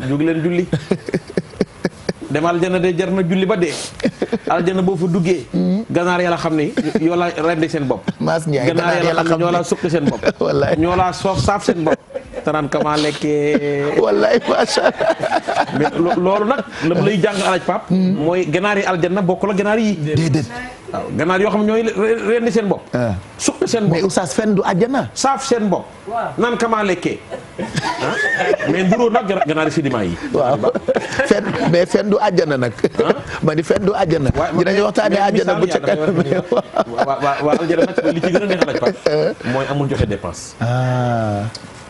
D: jóg leen julli dem aljana de jar na julli ba dee aljana boo fa duggee ganaar yàlla xam ne yoo la rendi seen bopp
B: Mass Ndiaye
D: ganaar yàlla xam ne ñoo la suqi seen bopp wallaay ñoo la saaf seen bopp tanaan kama lekkee
B: wallaay macha Allah
D: mais loolu nag la lay jàng alaj pap mooy ganaar yi aljanna bokk la ganaar yi
B: déedéet
D: waaw ganaar yoo xam ne ñooy rendi seen bopp suqi seen bopp
B: mais oustaz fen du àjjana
D: saaf seen bopp naan kama lekkee mais nduroo nag ganaar yi Sedima yi
B: waaw fen mais fen du àjjana nag ma ni fen du àjjana dinañu waxtaane àjjana bu ca kanam
D: waa aljana nag li ci gën a neex alaj pap mooy amul joxe dépense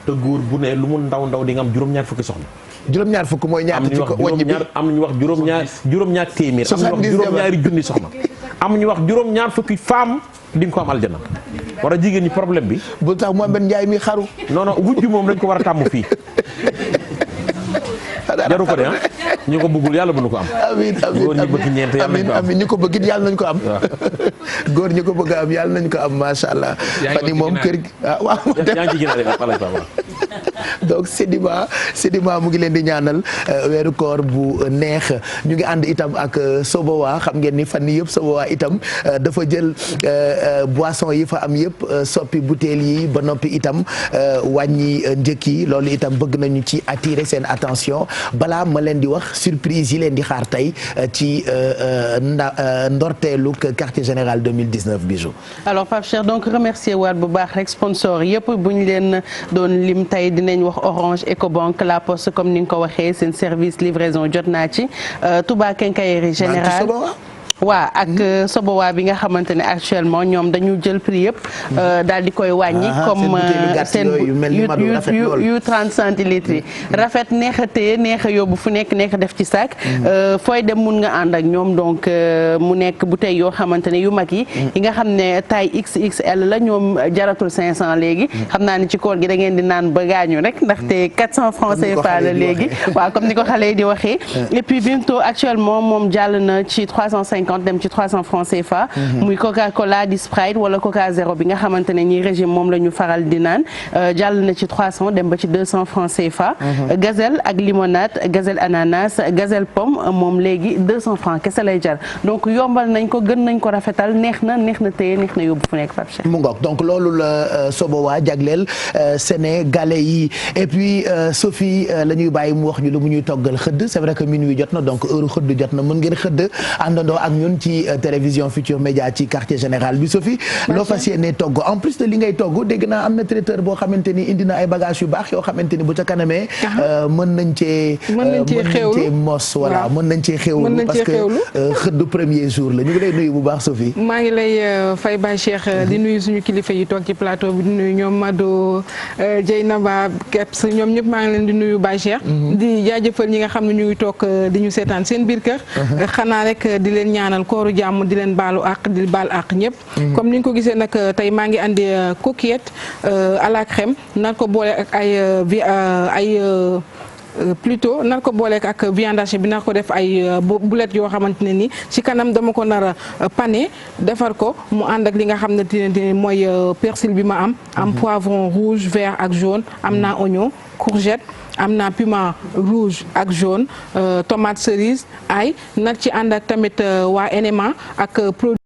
D: te góor bu ne lu mu ndaw di nga am juróom-ñaar fukki soxna
B: juróom-ñaar fukk mooy ñaata ci ko wàññi bi
D: am ñu wax juróom-ñaar téeméer am ñu wax juróom-ñaari junni soxna am ñu wax juróom-ñaar fukki femme di nga ko am aljana war a jigéen ñi problème bi
B: bu tax Mohamed Ndiaye mi xaru
D: non wujj moom dañ ko war a tàmm fii jaru ko de ñu ko bëggul yàlla mënu ko am
B: amiin
D: góor ñi bëgg ñeent yàlla nañ ko am
B: amiin ñu ko bëgg yàlla nañ ko am góor ñi ko bëgg am yàlla nañ ko am macha allah fan yi moom kër gi waaw
D: yaa ngi ci gën
B: donc Sedima mu ngi leen di ñaanal weeru koor bu neex ñu ngi ànd itam ak Sobowa xam ngeen ni fan yii yëpp Sobowa itam dafa jël boisson yi fa am yëpp soppi bouteilles yi ba noppi itam wàññi njëkk yi loolu itam bëgg nañu ci attirer seen attention balaa ma leen di wax surprise yi leen di xaar tey ci ndorteelu quartier général 2019 Bijou.
L: alors Pape Cheikh donc remercier waat bu baax rek sponsor yëpp bu ñu leen doon lim tey dinañ wax Orange Ecobank La Poste comme ni nga ko waxee seen service livraison jot naa ci Touba Quincaillerie Générale waaw ak Sobowa bi nga xamante ne actuellement ñoom dañu jël prix yëpp daal di koy wàññi comme seen yu 30 centilitres yi rafet neex a téye neex a yóbbu fu nekk neex a def ci sac fooy dem mun nga ànd ak ñoom donc mu nekk bouteille yoo xamante ne yu mag yi nga xam ne taille XXL la ñoom jaratul 500 léegi xam naa ni ci koor gi da ngeen di naan ba gaañu rek ndaxte 400 francs CFA la léegi waaw comme ni ko xale yi di waxee et puis bientôt actuellement moom jàll na ci 350 dem ci 300 francs CFA muy Coca-Cola di Sprite wala Coca Zéro bi nga xamante ne ñi régime moom la ñu faral di naan jàll na ci 300 dem ba ci 200 francs CFA gazelle ak limonade gazelle ananas gazelle pomme moom léegi 200 francs kese lay jar donc yombal nañ ko gën nañ ko rafetal neex na téye neex na yóbbu fu nekk Pape Cheikh
B: mu ngoog donc loolu la Sobowa jagleel sénégalais yi et puis Sophie la ñuy bàyyi mu wax ñu lu mu ñuy toggal xëdd c'est vrai que minuit jot na donc heure xëdd jot na mën ngeen xëdd àndandoo ak ñun ci télévision Futur Média ci quartier général bi Sophie loo fas yéene togg en plus de li ngay togg dégg naa am na traiteur boo xamante ni indi na ay bagages yu baax yoo xamante ni bu ca kanamee mën nañ cee mos voilà mën nañ cee xewlu parce que xëddu premier jour la ñu ngi lay nuyu bu baax Sophie.
S: maa ngi lay fay Baye Cheikh di nuyu suñu kilifa yi toog ci plateau bi di nuyu ñoom Mado Dieynaba Keps ñoom ñëpp maa ngi leen di nuyu Baye Cheikh di jaajëfal ñi nga xam ne ñu ngi toog di ñu seetaan seen biir kër xanaa rek di leen ñaanal kooru jàmm di leen baalu àq di baal àq ñëpp comme ni ñu ko gisee nag tey maa ngi andi coquillette à la crème nar ko boole ak ay plutôt nar ko booleek ak viande hachée bi nar ko def ay boulettes yoo xamante ne ni ci kanam dama ko nar a pané defar ko mu ànd ak li nga xam ne mooy persil bi ma am poivron rouge vert ak jaune am naa oignon courgette am naa piment rouge ak jaune tomate cerise ail nag ci ànd ak tamit waa NMA ak produit